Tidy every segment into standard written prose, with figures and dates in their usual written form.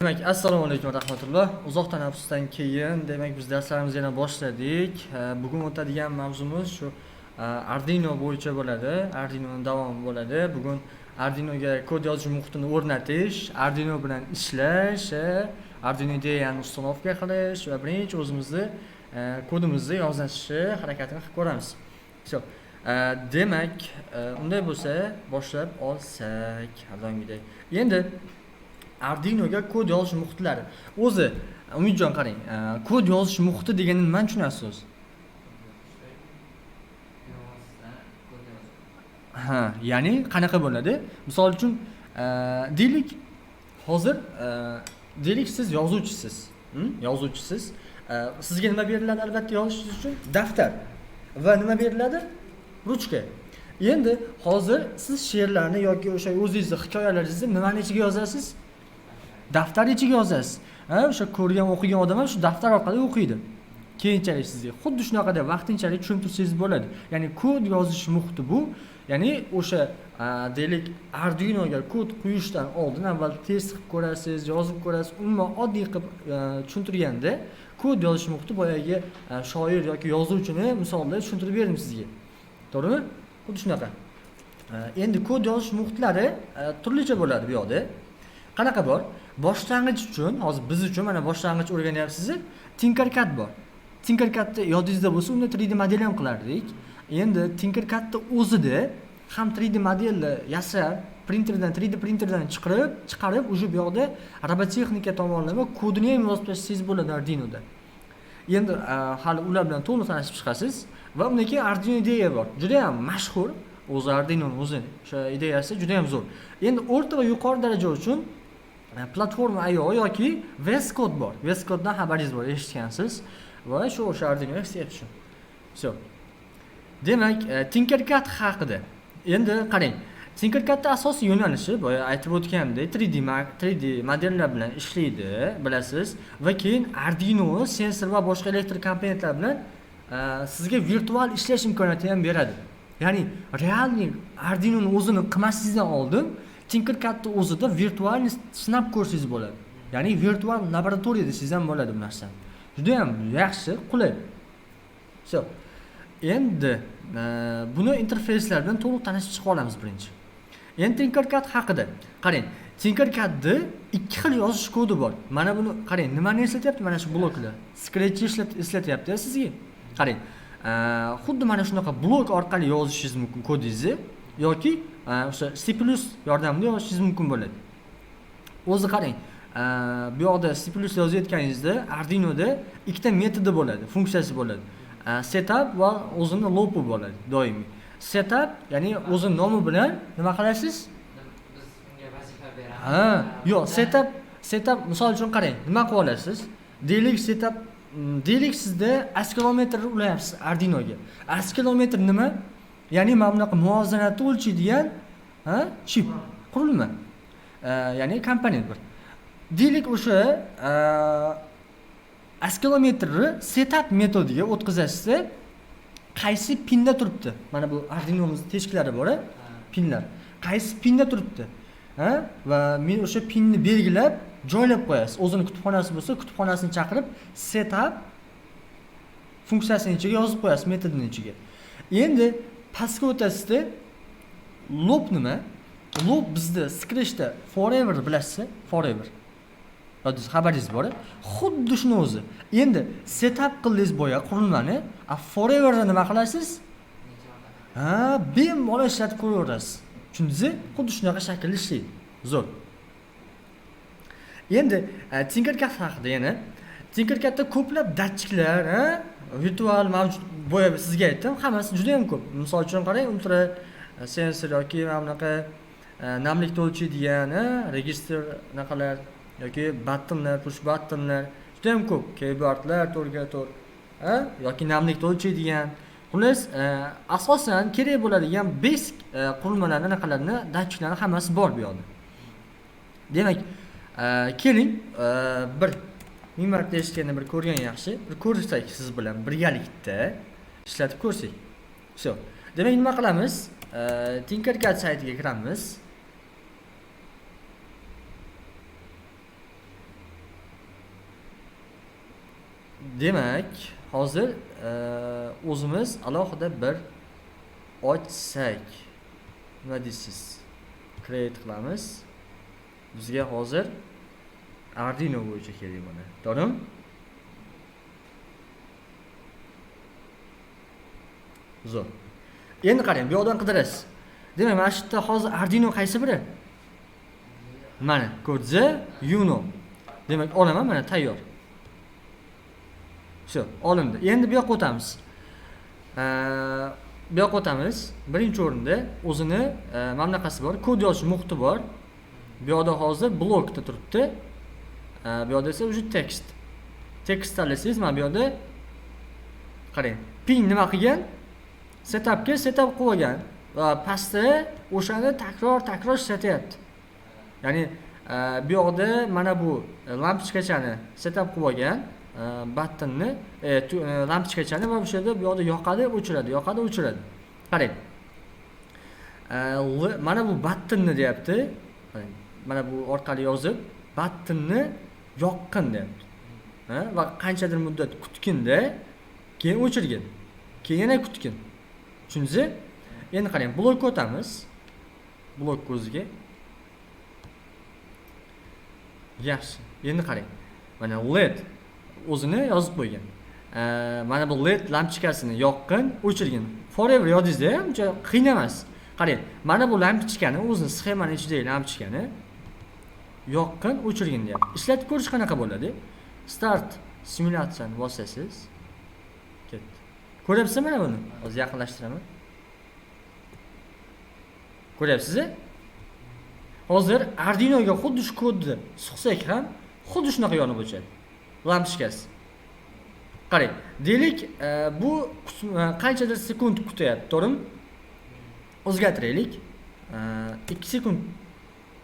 Demek assalomu alaykum rahmatulloh. Uzoq tanaffusdan keyin demak biz darslarimizni yana boshladik. Bugun o'tadigan mavzumiz shu Arduino bo'yicha bo'ladi. Arduinoning davomi bo'ladi. Bugun Arduinoga kod yozish muhitini o'rnatish, Arduino bilan ishlash, Arduino ideyani uстановка qilish va birinchi o'zimizni kodimizni yozishni harakatini qilib ko'ramiz. Demak, unday bo'lsa boshlab olsak, har doimgidek. Endi Arduinoga kod yozish muhitlari. O'zi, Umidjon qarang, kod yozish muhiti deganini nima tushunasiz? Ya'ni qanaqa bo'ladi? Misol uchun, deylik, hozir deylik siz yozuvchisiz. Yozuvchisiz. Sizga nima beriladi albatta yozishingiz uchun? Daftar. Va nima beriladi? Ruchka. Endi hozir siz she'rlarni yoki o'sha o'zingizning hikoyalaringizni nimani ichiga yozasiz? Daftar ichiga yozasiz. O'sha ko'rgan, o'qigan odam ham shu daftar orqali o'qiydi. Keyinchalik sizga xuddi shunaqada vaqtinchalik tushuntirsangiz bo'ladi. Ya'ni kod yozish muhiti bu. Ya'ni o'sha deylik Arduinoga kod qo'yishdan oldin avval test qilib ko'rasiz, yozib ko'rasiz. Umuman oddiy qilib tushuntirganda kod yozish muhiti boyagi shoir yoki yozuvchini misolda tushuntirib berdim sizga. To'g'rimi? Xuddi shunaqa. Endi kod yozish muhitlari turlicha bo'ladi bu yoqda. Qanaqa bor? Boshlang'ich uchun, hozir biz uchun mana boshlang'ich o'rganyapsiz, Tinkercad bor. Tinkercadni yodingizda bo'lsa, unda 3D model ham qilardik. Endi Tinkercadni o'zida ham 3D modelni yasab, printerdan 3D printerdan chiqarib, o'sha bu yoqda robotexnika tomonidan kodini ham yozib tashlasangiz bo'ladi Arduinoda. Endi hali ular bilan to'liq tanishib chiqasiz va undan keyin Arduino ideya bor. Juda ham mashhur. O'zi Arduinoning o'zi o'sha ideyasi juda ham zo'r. Endi o'rta va yuqori daraja uchun platforma IO yoki VS Code bor. VS Codedan xabaringiz bor, eshitgansiz. Va o'sha Arduino Exception. Demak, Tinkercad haqida. Endi qarang, Tinkercadda asosiy yo'nalishi boya aytib o'tgandek 3D modellar bilan ishlaydi, bilasiz, va keyin Arduino sensor va boshqa elektrik komponentlar bilan sizga virtual ishlash imkoniyati ham beradi. Ya'ni realniy Arduinoning o'zini qilmasingizdan oldin Tinkercadni o'zida virtual sinab ko'rsangiz bo'ladi. Ya'ni virtual laboratoriya desangiz ham bo'ladi bu narsani. Juda ham yaxshi, qulay. Endi buni interfeyslar bilan to'liq tanishib chiqib olamiz birinchi. Endi Tinkercad haqida. Qarang, Tinkercadda ikki xil yozish kodi bor. Mana buni qarang, nimani eslatyapti? Mana shu bloklar. Scratch eslatyapti sizga. Qarang, xuddi mana shunaqa blok orqali yozishingiz mumkin kodingizni yoki o'sha C+ yordamida yozishingiz mumkin bo'ladi. O'zi qarang, bu yoqda C+ yozayotganingizda Arduinoda ikkita metodi bo'ladi, funksiyasi bo'ladi. Setup va o'zini lopi bo'ladi doimiy. Setup, ya'ni o'zi nomi bilan nima qilasiz? Biz unga vazifa beramiz. Yo'q, setup misol uchun qarang, nima qilib olasiz? Deylik sizda askilometr ulayapsiz Arduinoga. Askilometr nima? Ya'ni mana bunaqa muvozanatni o'lchaydigan chip, qurilma. Ya'ni komponent bir. Deylik o'sha askilometrni setup metodiga o'tkazasiz. Qaysi pinda turibdi? Mana bu Arduinoning teshkiklari bor, pinlar. Qaysi pinda turibdi? Va men o'sha pinni belgilab joylab qo'yasiz. O'zini kutubxonasi bo'lsa, kutubxonasini chaqirib setup funksiyasining ichiga yozib qo'yasiz, metodining ichiga. Endi pastga o'tasizda loop nima? Loop bizda Scratchda forever bilasiz, forever. Xabaringiz bor. Xuddi shuni o'zi. Endi setup qildingiz bo'ya qurilmani, forever'da nima qilasiz? Bemalol ishlatib ko'raverasiz. Tushundingizmi? Xuddi shunaqa shaklda ishlaydi. Zo'r. Endi Tinkercad haqida yana. Tinkercadda ko'plab datchiklar, virtual mavjud bo'ya sizga aytdim, hammasi juda ham ko'p. Misol uchun qarang, ultra sensor yoki mana bunaqa namlikni o'lchaydigan registr naqalar yoki buttonlar, push buttonlar juda ham ko'p. Keyboardlar 4x4, yoki namlikni o'lchaydigan. Xullas, asosan kerak bo'ladigan basic qurilmalarni naqalarni, datchiklarni hammasi bor bu yoqda. Demak, keling bir ming marta eshitganda bir ko'rgan yaxshi, bir ko'rsak siz bilan birgalikda ishlatib ko'rsak. Demak, nima qilamiz? Tinkercad saytiga kiramiz. Demak, hozir o'zimiz alohida bir ochsak, nima deysiz? Create qilamiz. Bizga hozir Arduino bo'yicha kerak buni. To'g'rimi? Zo'r. Endi qarang, bu yoqdan qidirasiz. Demak, mana shu yerda hozir Arduino qaysi biri? Mana, kodzi Uno. Demak, olaman, mana tayyor. Shu, olindi. Endi bu yoqqa o'tamiz. Bu yoqqa o'tamiz. Birinchi o'rinda o'zini mana bunaqasi bor, kod yozish muhiti bor. Bu yoqda hozir blokda turibdi. Bu yoqda esa o'sha tekst. Tekst tanlasangiz, mana bu yoqda qarang. Ping nima qilgan? Setupga setup qilib olgan va pastda o'shani takror ishlatyapti. Ya'ni bu yoqda mana bu lampochkachani setup qilib olgan, battonni, lampochkachani va o'sha yerda bu yoqda yoqadi, o'chiradi. Qarang. Mana bu battonni deyapti. Mana bu orqali yozib, battonni yoqqin deyapti. Va qanchadir muddat kutganda keyin o'chirgin. Keyin yana kutgin. Tushundingizmi? Endi qarang, blokka o'tamiz. Blok ko'ziga. Yaxshi. Endi qarang. Mana LED o'zini yozib qo'ygan. Mana bu LED lampochkasini yoqqin, o'chirgin. Forever yodingizda, uncha qiyin emas. Qarang, mana bu lampochkani o'zini sxemani ichidagi lampochkani yoqqin, o'chirgin deyapti. Ishlatib ko'rish qanaqa bo'ladi? Start simulyatsiyani bosasiz. Ketdi. Ko'ryapsizmi mana buni? Hozir yaqinlashtiraman. Ko'ryapsiz-a? Hozir Arduinoga xuddi shu kodni suqsak ham xuddi shunaqa yonib o'chadi. Lampochkasi. Qarang, deylik, bu qanchadir sekund kutyapti, to'g'rimi? O'zgartiraylik. 2 sekund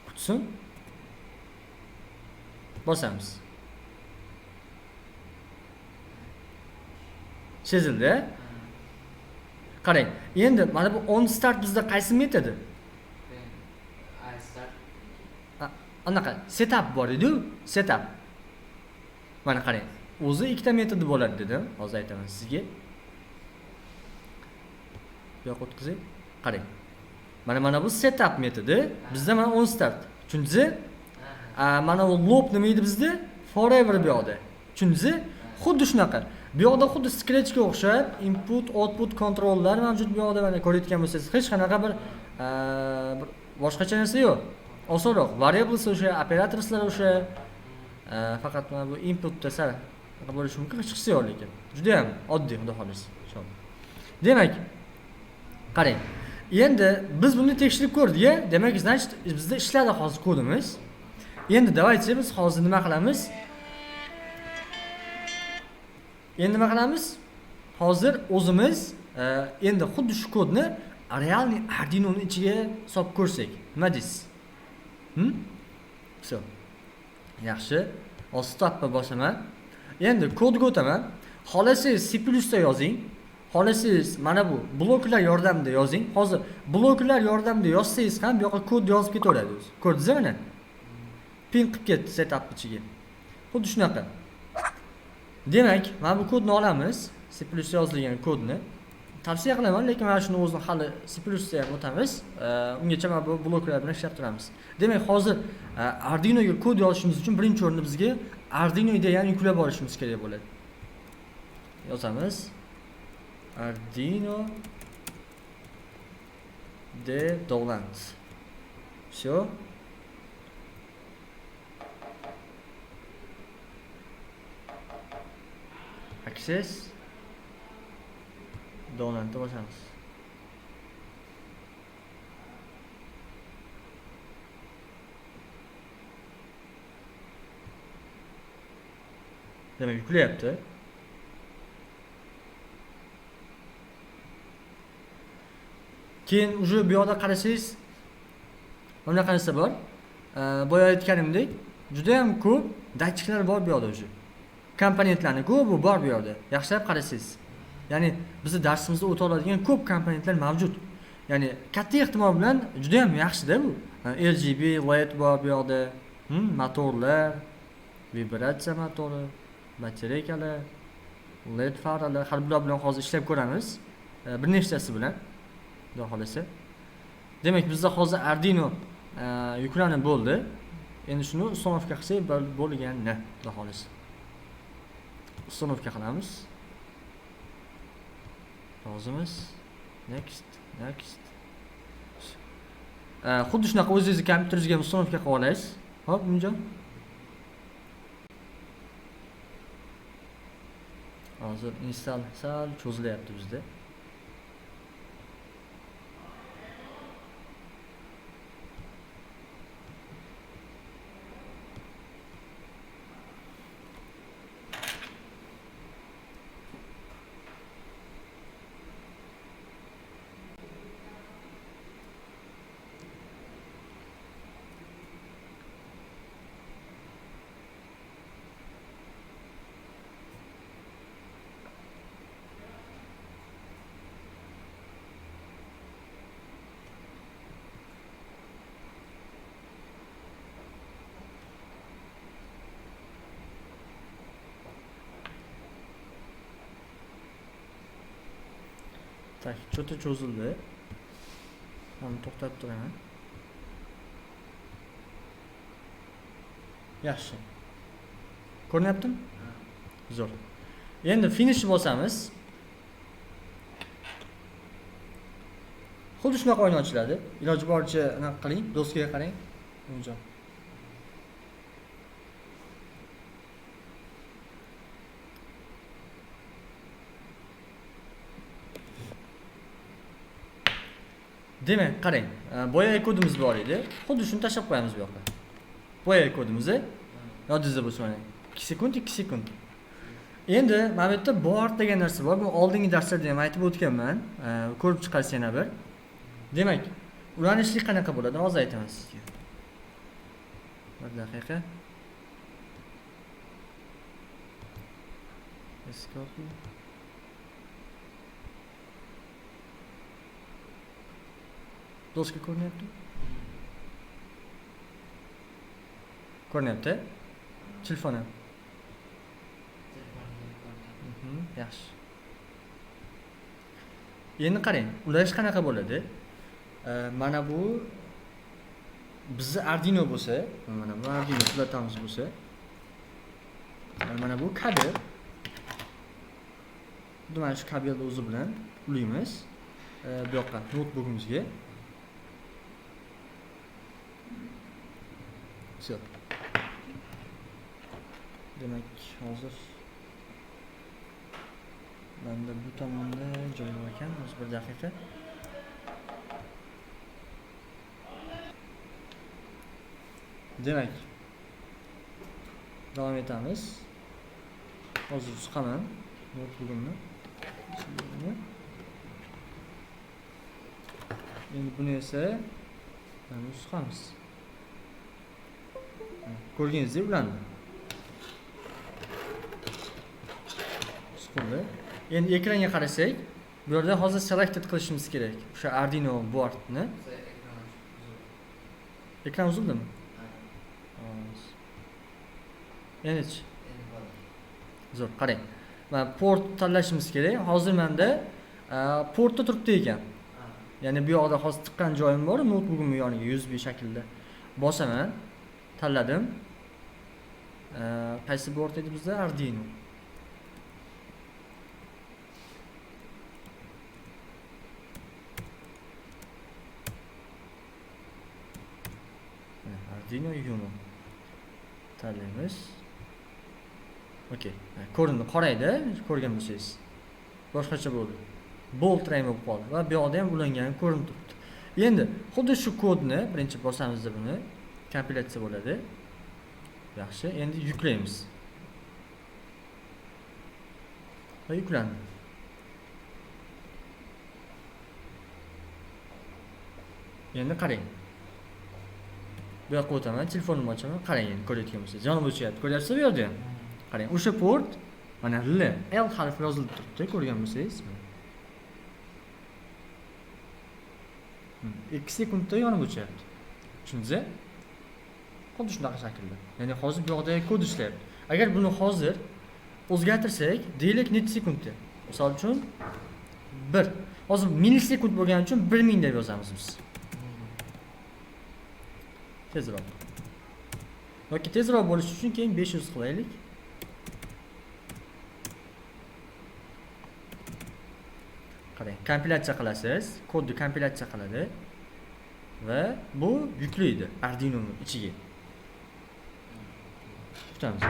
kutsin. Bosamiz. Sezildi. Qarang, endi mana bu on start bizda qaysi metodi? Anaqa setup bor edi-ku, setup. Mana qarang, o'zi ikkita metodi bo'ladi dedim, hozir aytaman sizga. Bu yoqqa o'tkazing. Qarang. Mana bu setup metodi, bizda mana on start. Tushundingizmi? Mana bu loop nima edi bizda? Forever bu yoqda. Tushundingizmi? Xuddi shunaqa. Bu yoqda xuddi Scratchga o'xshab input, output kontrollar mavjud bu yoqda. Mana ko'rayotgan bo'lsangiz, hech qanaqa bir boshqacha narsa yo'q. Osonroq. Variables o'sha, operatorslar o'sha. Faqat mana bu inputda sal bo'lishi mumkin, hech qisi yo'q lekin. Juda ham oddiy, xudo xolisa. Demak, qarang. Endi biz buni tekshirib ko'rdik-a? Demak, значит, bizda ishladi hozir kodimiz. Endi давайте biz hozir nima qilamiz? Hozir o'zimiz endi xuddi shu kodni realniy Arduinoning ichiga solib ko'rsak, nima deysiz? Все. Yaxshi. Hozir stopga bosaman. Endi kodga o'taman. Xohlasangiz C++ da yozing. Xohlasangiz mana bu bloklar yordamida yozing. Hozir bloklar yordamida yozsangiz ham bu yoqqa kod yozib ketaveradi o'zi. Ko'rdingizmi mana? Pin qilib ketdi setup ichiga. Xuddi shunaqa. Demak, mana bu kodni olamiz. C++ yozilgan kodni. Tavsiya qilaman, lekin mana shuni o'zini hali C++ da ham o'tamiz. Ungacha mana bu bloklar bilan ishlab turamiz. Demak, hozir Arduinoga kod yozishimiz uchun birinchi o'rinda bizga Arduino ideyani yuklab olishimiz kerak bo'ladi. Yozamiz. Arduino de Dolant. Всё. Access Dolant'a basamiz. Demek yuklayapti. Keyin uje bu yoqda qarasangiz mana qancha bor? Boya aytganimdek, juda ham ko'p datchiklar bor bu yoqda uje. Komponentlarni ko'p bor bu yoqda. Yaxshilab qarasangiz. Ya'ni bizning darsimizda o'ta oladigan ko'p komponentlar mavjud. Ya'ni katta ehtimol bilan juda ham yaxshi-da bu. RGB, LED bor bu yoqda. Motorlar, vibratsiya motori, batareykalar, LED faralar har bular bilan hozir ishlab ko'ramiz. Bir nechtasi bilan xudo xolasa. Demak, bizda hozir Arduino yuklanib bo'ldi. Endi shuni uстановка qilsak bo'lgani, xudo xolasa. Uстановка qilamiz. Rozimiz. Next. Xuddi shunaqa o'zingizni kompyuteringizga uстановка qilib olasiz. Hop, Umjon. Hozir install sal cho'zilyapti bizda. Tak, cho'zildi. Mana to'xtatib turaman. Yaxshi. Ko'ryaptimi? Zo'r. Endi finish bosamiz. Xuddi shunaqa o'yin ochiladi. Iloji boricha anaqa qiling, doskaga qarang. Umjon. Demak, qarang. Boya kodimiz bor edi. Xuddi shuni tashlab qo'yamiz bu yoqqa. Boya kodimizni yodingizda bo'lsin mana. 2 sekund, 2 sekund. Endi mana bu yerda board degan narsa bor. Bu oldingi darslarda ham aytib o'tganman. Ko'rib chiqasiz yana bir. Demak, ulanishlik qanaqa bo'ladi? Hozir aytaman sizga. Bir daqiqa. Escape. Doska ko'rinyapti? Ko'rinyapti? Telefon ham. Yaxshi. Endi qarang, ulash qanaqa bo'ladi? Mana bu bizni Arduino bo'lsa, mana bu Arduino platamiz bo'lsa, mana bu kabel. Mana shu kabelni o'zi bilan ulaymiz. Bu yoqqa notebookimizga. Все. Demak, hozir menda bu tomonda joy bor ekan. Hozir bir daqiqa. Demak, davom etamiz. Hozir chiqaman notebookimni. Endi buni esa mana chiqamiz. Ko'rganingizdek ulandi. Chiqdi. Endi ekranga qarasak, bu yerda hozir selected qilishimiz kerak. O'sha Arduino boardni. Ekran uzildimi? Endi-chi. Zo'r, qarang. Mana port tanlashimiz kerak. Hozir menda portda turibdi ekan. Ya'ni bu yoqda hozir tiqqan joyim bor, notebookimning yoniga USB shaklda. Bosaman. Tanladim. Qaysi board edi bizda? Arduino. Arduino Uno. Tanlaymiz. Okey. Ko'rindi, qoraydi, ko'rgan bo'lsangiz. Boshqacha bo'ldi. Bold rang bo'lib qoldi va bu yoqda ham ulangani ko'rinib turibdi. Endi xuddi shu kodni birinchi bosamizda buni kompilatsiya bo'ladi. Yaxshi, endi yuklaymiz. Va yuklandi. Endi qarang. Bu yoqqa o'taman, telefonimni ochaman, qarang endi ko'rayotgan bo'lsangiz. Yonib o'chyapti. Ko'ryapsizmi bu yerda ham? Qarang, o'sha port mana L harfi yozilib turibdi, ko'rgan bo'lsangiz. 2 sekundda yonib o'chyapti. Tushundingizmi? Xuddi shunaqa shaklda. Ya'ni hozir bu yoqda kod ishlayapti. Agar buni hozir o'zgartirsak, deylik necha sekundda. Misol uchun 1. Hozir millisekund bo'lgani uchun 1000 deb yozamiz biz. Tezroq. Yoki tezroq bo'lishi uchun keyin 500 qilaylik. Qarang, kompilyatsiya qilasiz, kodni kompilyatsiya qiladi va bu yuklaydi Arduino'ni ichiga. Kutamiz.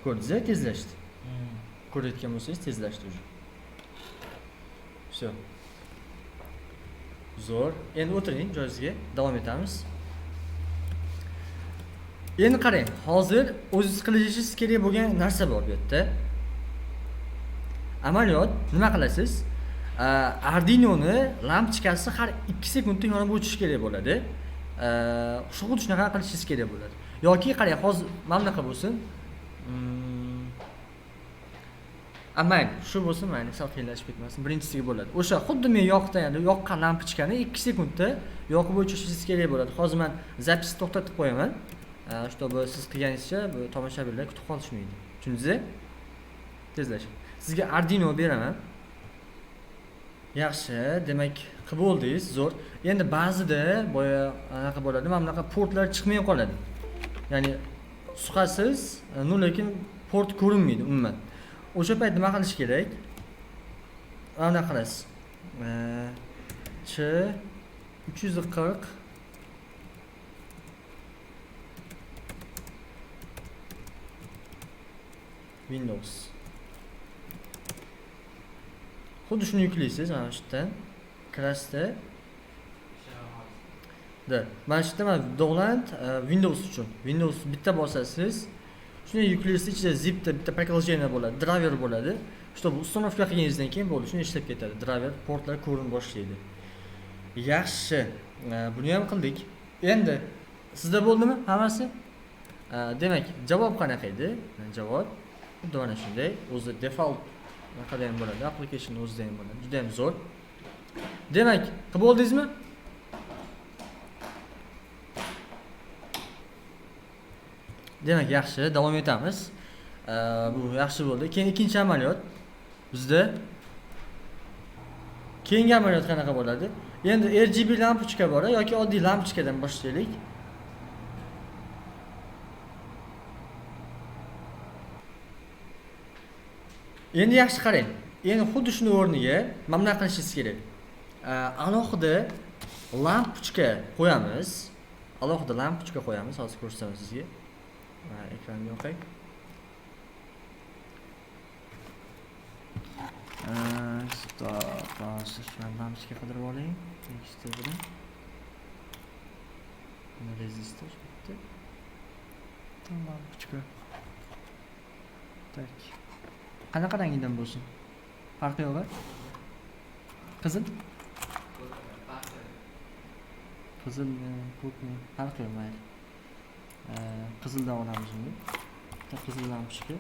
Ko'rdingiz, tezlashdi. Ko'rayotgan bo'lsangiz tezlashdi уже. Все. Zo'r. Endi o'tiring joyingizga, davom etamiz. Endi qarang, hozir o'zingiz qilishingiz kerak bo'lgan narsa bor bu yerda. Amaliyot nima qilasiz? Arduino'ni lampochkasi har 2 sekundda yonib o'chishi kerak bo'ladi. Xuddi shunaqa qilishingiz kerak bo'ladi. Yoki qarang, hozir mana bunaqa bo'lsin. Mayli, shu bo'lsin, mayli, sal qiyinlashib ketmasin. Birinchisiga bo'ladi. O'sha xuddi men yoqqan lampochkani 2 sekundda yoqib o'chirishingiz kerak bo'ladi. Hozir men zapisni to'xtatib qo'yaman. Чтобы siz qilganingizcha bu tomoshabinlar kutib qolishmaydi. Tushundingizmi? Tezlashing. Sizga Arduino beraman. Yaxshi, demak, qilib bo'ldingiz, zo'r. Endi ba'zida boya anaqa bo'ladi, mana bunaqa portlar chiqmay qoladi. Ya'ni suqasiz, lekin port ko'rinmaydi umuman. O'sha payt nima qilish kerak? Mana bunaqa qilasiz. Ch 340 Windows. Xuddi shuni yuklaysiz mana shu yerdan. Kirasizda. Mana shu yerda mana Download Windows uchun. Windows bitta bosasiz. Shuni yuklaysiz, ichida zipda bitta приложение bo'ladi, driver bo'ladi. Чтобы установка qilganingizdan keyin bo'ldi, shuni ishlab ketadi. Driver portlar ko'rinib boshlaydi. Yaxshi. Buni ham qildik. Endi sizda bo'ldimi hammasi? Demak, javob qanaqa edi? Javob xuddi mana shunday, o'zi default qanaqa ham bo'ladi, application o'zida ham bo'ladi. Juda ham zo'r. Demak, qilib bo'ldingizmi? Demak, yaxshi, davom etamiz. Bu yaxshi bo'ldi. Keyin ikkinchi amaliyot bizda keyingi amaliyot qanaqa bo'ladi? Endi RGB lampochka bor yoki oddiy lampochkadan boshlaylik. Endi yaxshi qarang. Endi xuddi shuni o'rniga mana bunaqa qilishingiz kerak. Alohida lampochka qo'yamiz. Alohida lampochka qo'yamiz. Hozir ko'rsataman sizga. Ekranga yoqay. Stop. Hozir lampochka qidirib oling. Ikkita bilan. Rezistor bitta. Lampochka. Tak. Qanaqa rangidan bo'lsin? Farqi yo'q-a? Qizil? Qizil, ko'kmi? Farqi yo'q, mayli. Qizildan olamiz uni. Qizil lampochka.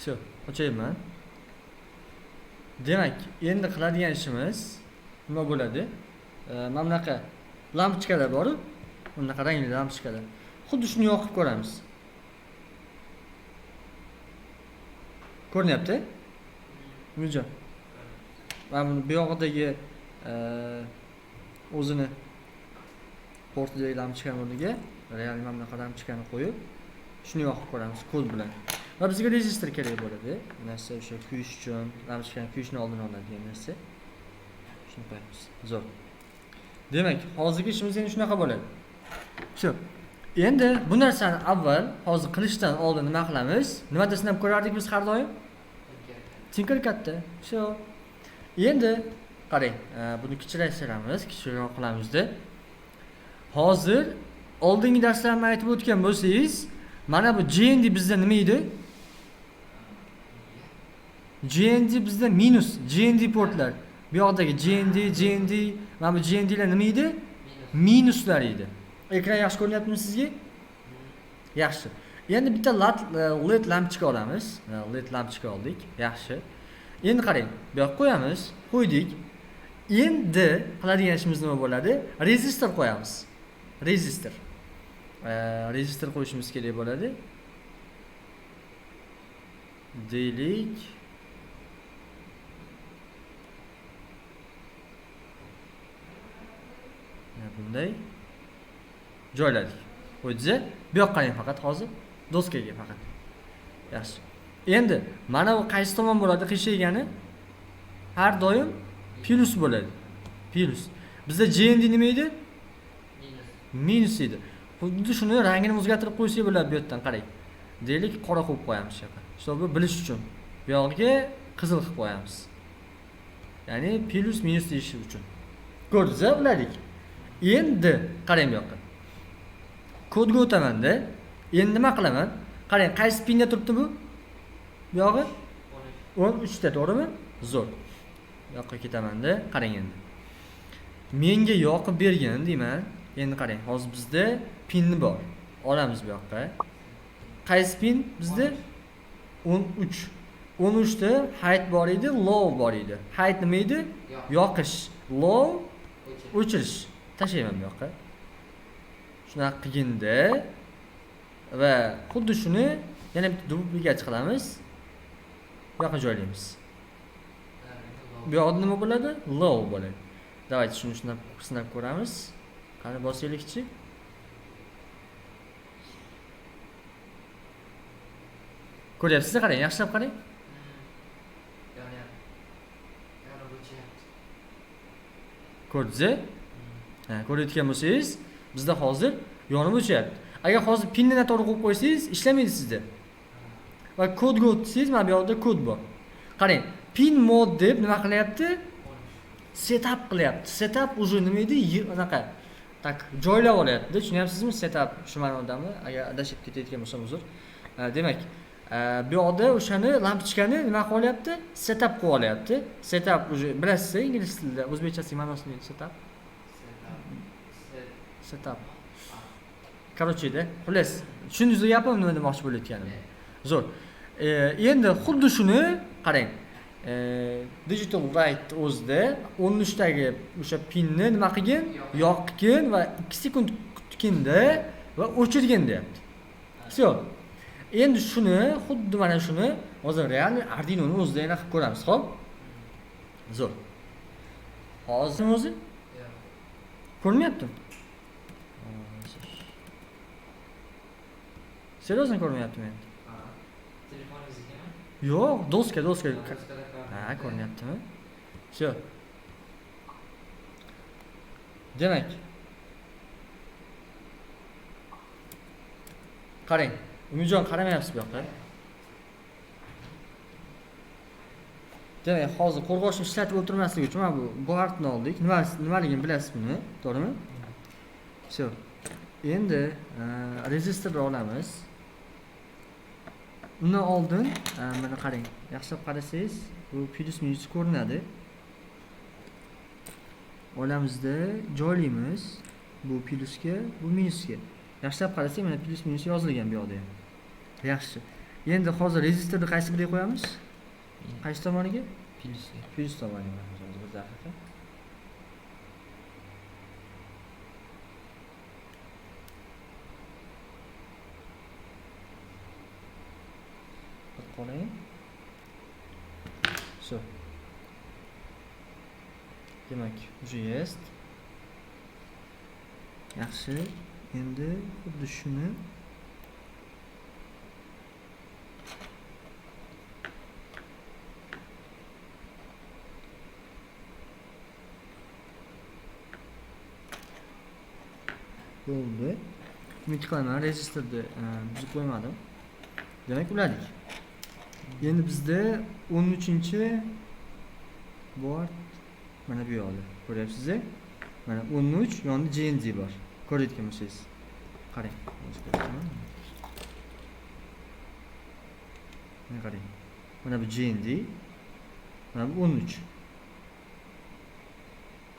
Shu, ochayman. Demak, endi qiladigan ishimiz nima bo'ladi? Mana bunaqa lampochkalar bor, bunaqa rangli lampochkalar. Xuddi shuni yoqib ko'ramiz. Ko'rinyapti? Bunaqa. Mana buni bu yog'idagi o'zini portidagi lampochka o'rniga real mana bunaqa lampochkani qo'yib, shuni yoqib ko'ramiz kod bilan. Va bizga rezistor kerak bo'ladi. Narsa o'sha kuyish uchun, lampochkani kuyishni oldini oladigan narsa. Shuni qo'yamiz. Zo'r. Demak, hozirgi ishimiz endi shunaqa bo'ladi. Shu. Endi bu narsani avval hozir qilishdan oldin nima qilamiz? Nimada sinab ko'rardik biz har doim? tinker katta. Shu. Endi qarang, buni kichiraytiramiz, kichikroq qilamizda. Hozir oldingi darslarni aytib o'tgan bo'lsangiz, mana bu GND bizda nima edi? GND bizda minus, GND portlar. Bu yoqdagi GND, mana bu GNDlar nima edi? Minuslar edi. Ekran yaxshi ko'ryaptimi sizga? Yaxshi. Endi bitta LED lampochka olamiz. LED lampochka oldik. Yaxshi. Endi qarang, bu yoqqa qo'yamiz, qo'ydik. Endi qiladigan ishimiz nima bo'ladi? Resistor qo'yamiz. Resistor qo'yishimiz kerak bo'ladi. Deylik. Bunday joyladik. Qo'ydiz. Bu yoqqa qarang faqat hozir. Doskaga faqat. Yaxshi. Endi mana bu qaysi tomon bo'ladi qiyshagani? Har doim plus bo'ladi. Plus. Bizda GND nima edi? Minus edi. Xuddi shuni rangini o'zgartirib qo'ysak bo'ladi bu yerdan qarang. Deylik qora qo'yib qo'yamiz shu yoqqa. Hisobni bilish uchun. Bu yoqqa qizil qilib qo'yamiz. Ya'ni plus minus deyish uchun. Ko'rdingiz, uladik. Endi qarang bu yoqqa. Kodga o'taman-da. Endi nima qilaman? Qarang, qaysi pinda turibdi bu? Bu yog'i 13 ta, to'g'rimi? Zo'r. Bu yoqqa ketaman-da. Qarang endi. Menga yoqib bergan deyman. Endi qarang, hozir bizda pinni bor. Olamiz bu yoqqa. Qaysi pin bizda? 13. 13 ta height bor edi, low bor edi. Height nima edi? Yoqish. Low o'chirish. Tashlayman bu yoqqa. Shunaqa qilganda va xuddi shuni yana bitta duplikatsiya qilamiz. Bu yoqqa joylaymiz. Bu yoqda nima bo'ladi? Low bo'ladi. Davaychi shuni sinab ko'ramiz. Qani bosaylikchi. Ko'ryapsizlar, qarang, yaxshilab qarang. Ko'rdingiz? Ko'rayotgan bo'lsangiz, bizda hozir yonib o'chyapti. Agar hozir pinni noto'g'ri qo'yib qo'ysangiz, ishlamaydi sizda. Va kodga o'tsangiz, mana bu yoqda kod bor. Qarang, pin mod deb nima qilyapti? Setup qilyapti. Setup уже nima edi? Anaqa tak joylab olyapti. Tushunyapsizmi? Setup shu ma'nodami? Agar adashib ketayotgan bo'lsam uzr. Demak, bu yoqda o'shani lampochkani nima qilib olyapti? Setup qilib olyapti. Setup уже bilasiz ingliz tilida, o'zbekchasi ma'nosini setup. Setup. Короче-da, xullas, tushundingizmi gapim nima demoqchi bo'layotganim? Zo'r. Endi xuddi shuni qarang. Digital write o'zida 13 dagi o'sha pinni nima qilgan? Yoqqin va 2 sekund kutganda va o'chirgan deyapti. Всё. Endi shuni, xuddi mana shuni hozir realni Arduino'ni o'zida yana qilib ko'ramiz, xo'p? Zo'r. Hozir o'zi ko'rmayaptimi? Seriously ko'rmayaptimi endi? Telefoningizgami? Yo'q, doska. Ha, ko'rmayaptimi? Всё. Demak. Qarang, Umidjon qaramayapsiz bu yoqqa. Demak, hozir qo'rg'ochni ishlatib o'tirmaslik uchun mana bu artni oldik. Nimaligini bilasiz buni, to'g'rimi? Всё. Endi rezistorni olamiz. Undan oldin mana qarang, yaxshilab qarasangiz, bu plus minus ko'rinadi. Olamizda joylaymiz. Bu plusga, bu minusga. Yaxshilab qarasak, mana plus minus yozilgan bu yoqda ham. Yaxshi. Endi hozir rezistorni qaysi biriga qo'yamiz? Qaysi tomoniga? Plusga. Plus tomoniga. Hozir bir daqiqa. Qo'ying. Всё. Demak, уже есть. Yaxshi. Endi xuddi shuni bo'ldi. Umid qilaman rezistorni buzib qo'ymadim. Demak, uladik. Endi bizda 13-chi board mana bu yoqda. Ko'ryapsiz-a? Mana 13 yonida JND bor. Ko'rayotgan bo'lsangiz. Qarang. Mana qarang. Mana bu JND. Mana bu 13.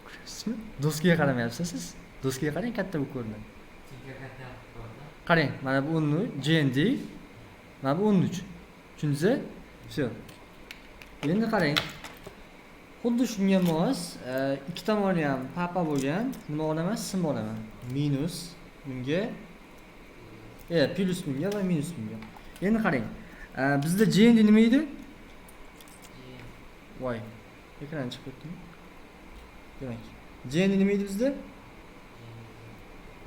Ko'ryapsizmi? Doskaga qaramayapsiz siz? Doskaga qarang, katta bu ko'rinadi. Chunki katta bo'ldi. Qarang, mana bu 13 JND. Mana bu 13. Tushundingizmi? Shu. Endi qarang. Xuddi shunga mos, ikki tomoni ham papa bo'lgan. Nima olaman, sim olaman. Minus bunga, plus bunga va minus bunga. Endi qarang. Bizda JND nima edi? Voy. Ekran chiqib ketdimi? Demak, JND nima edi bizda?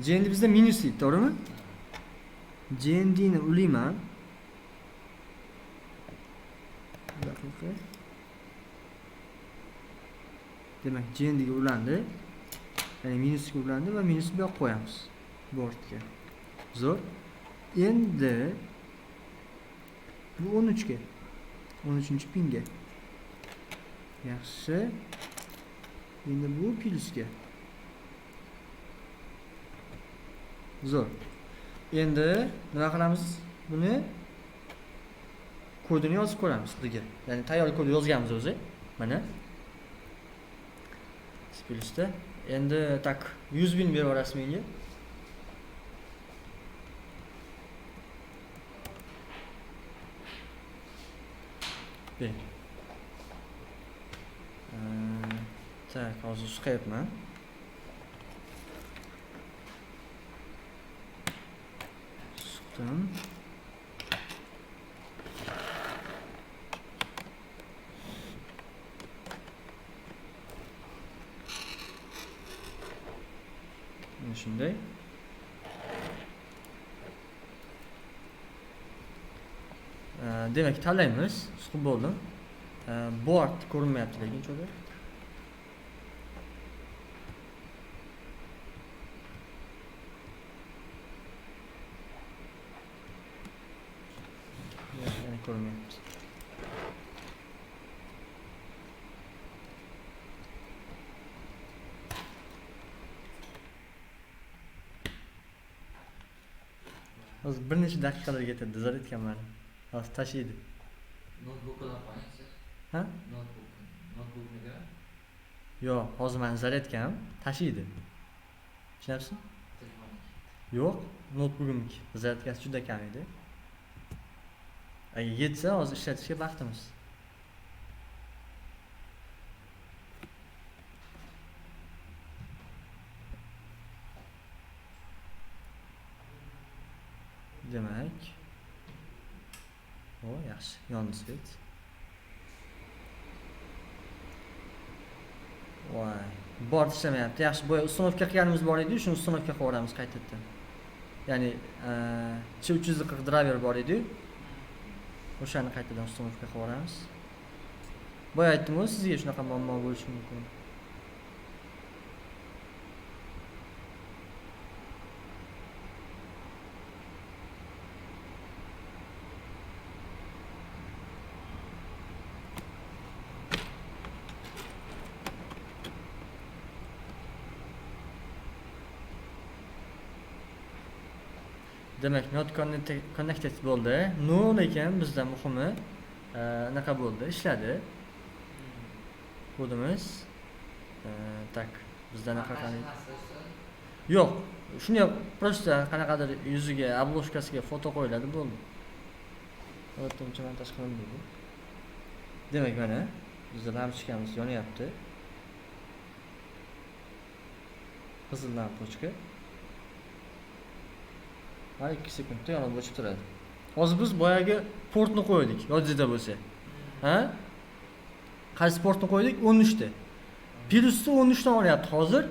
JND bizda minus edi, to'g'rimi? JND ni ulayman. Daqiqa. Demak, JND ga ulandi. Ya'ni minusga ulandi va minusni bu yoqqa qo'yamiz. Bordga. Zo'r. Endi bu 13 ga. 13-pinga. Yaxshi. Endi bu plusga. Zo'r. Endi nima qilamiz? Buni kodini yozib ko'ramiz sizga. Ya'ni tayyor kod yozganmiz o'zi. Mana. Plusda. Endi tak 100 ming berib yuborasiz menga. Bek. Tak, hozir chiqyapman. Chiqdim. Mana shunday. Demak, tanlaymiz. Chiqib bo'ldi. Board ko'rinmayapti lekin cho'da. Yana ko'rinmayapti. Hozir bir necha daqiqalar ketadi, zaryadka mani. Hozir tashiydi. Notebook'dan qo'ying siz. Ha? Notebook'niga. Yo'q, hozir mani zaryadkam tashiydi. Tushunyapsizmi? Telefoningiz. Yo'q, notebookimniki. Zaryadkasi juda kam edi. Agar yetsa, hozir ishlatishga vaqtimiz. Demak. O, yaxshi. Yondi svet. Voy, bord ishlamayapti. Yaxshi, boya uстановka qilganimiz bor edi, shuni uстановka qilib yuboramiz qaytadan. Ya'ni, C340 driver bor edi. O'shani qaytadan uстановka qilib yuboramiz. Boya aytdim-ku, sizga shunaqa muammo bo'lishi mumkin. Demak, not connected bo'ldi. No lekin bizda muhimi anaqa bo'ldi, ishladi. Kodimiz. Tak, bizda anaqa qani. Yo'q, shuni просто qanaqadir yuziga, obloshkasiga foto qo'yiladi, bo'ldi. O'tdim montaj qilindi. Demak, mana bizda lampochkamiz yonyapti. Qizil lampochka. 2 sekundda yonib o'chib turadi. Hozir biz boyagi portni qo'ydik, yodingizda bo'lsa. Ha? Qaysi portni qo'ydik? 13 ta. Plusni 13 dan olyapti hozir.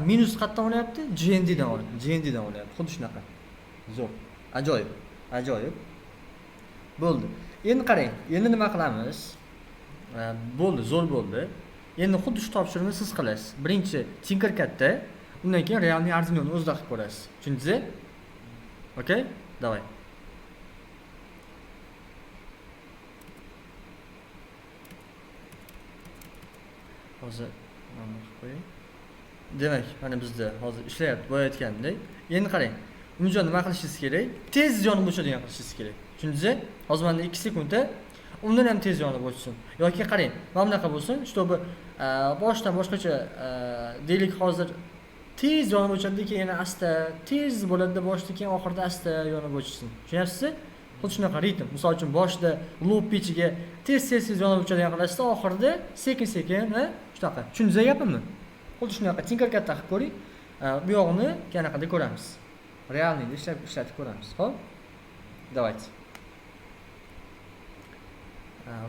Minus qayerdan olyapti? JND dan olyapti. JND dan olyapti. Xuddi shunaqa. Zo'r. Ajoyib. Ajoyib. Bo'ldi. Endi qarang, endi nima qilamiz? Bo'ldi, zo'r bo'ldi. Endi xuddi shu topshiriqni siz qilasiz. Birinchi Tinkercad'da, undan keyin Realme Arduino'ni o'zida qilib ko'rasiz. Tushundingizmi? Okey? Давай. hozir mana qilib qo'ying. Demak, mana bizda hozir ishlayapti, boya aytgandek. Endi qarang. Unjon nima qilishingiz kerak? Tez yonib o'chadigan qilishingiz kerak. Tushundingizmi? Hozir menda 2 sekundda undan ham tez yonib o'chsin. Yoki qarang, mana bunaqa bo'lsin, чтобы boshdan boshqacha deylik hozir tez yonib o'chadi, keyin yana asta tez bo'ladi, boshda keyin oxirida asta yonib o'chsin. Tushunyapsizmi? Xuddi shunaqa ritm. Misol uchun boshda loop pitchiga tez yonib o'chadigan qilasizda, oxirida sekin-sekin, shunaqa. Tushundingizmi gapimni? Xuddi shunaqa tinkerkatda qilib ko'ring. Bu yog'ini qanaqada ko'ramiz. Realniyda ishlatib ko'ramiz. Xo'p? Давайте.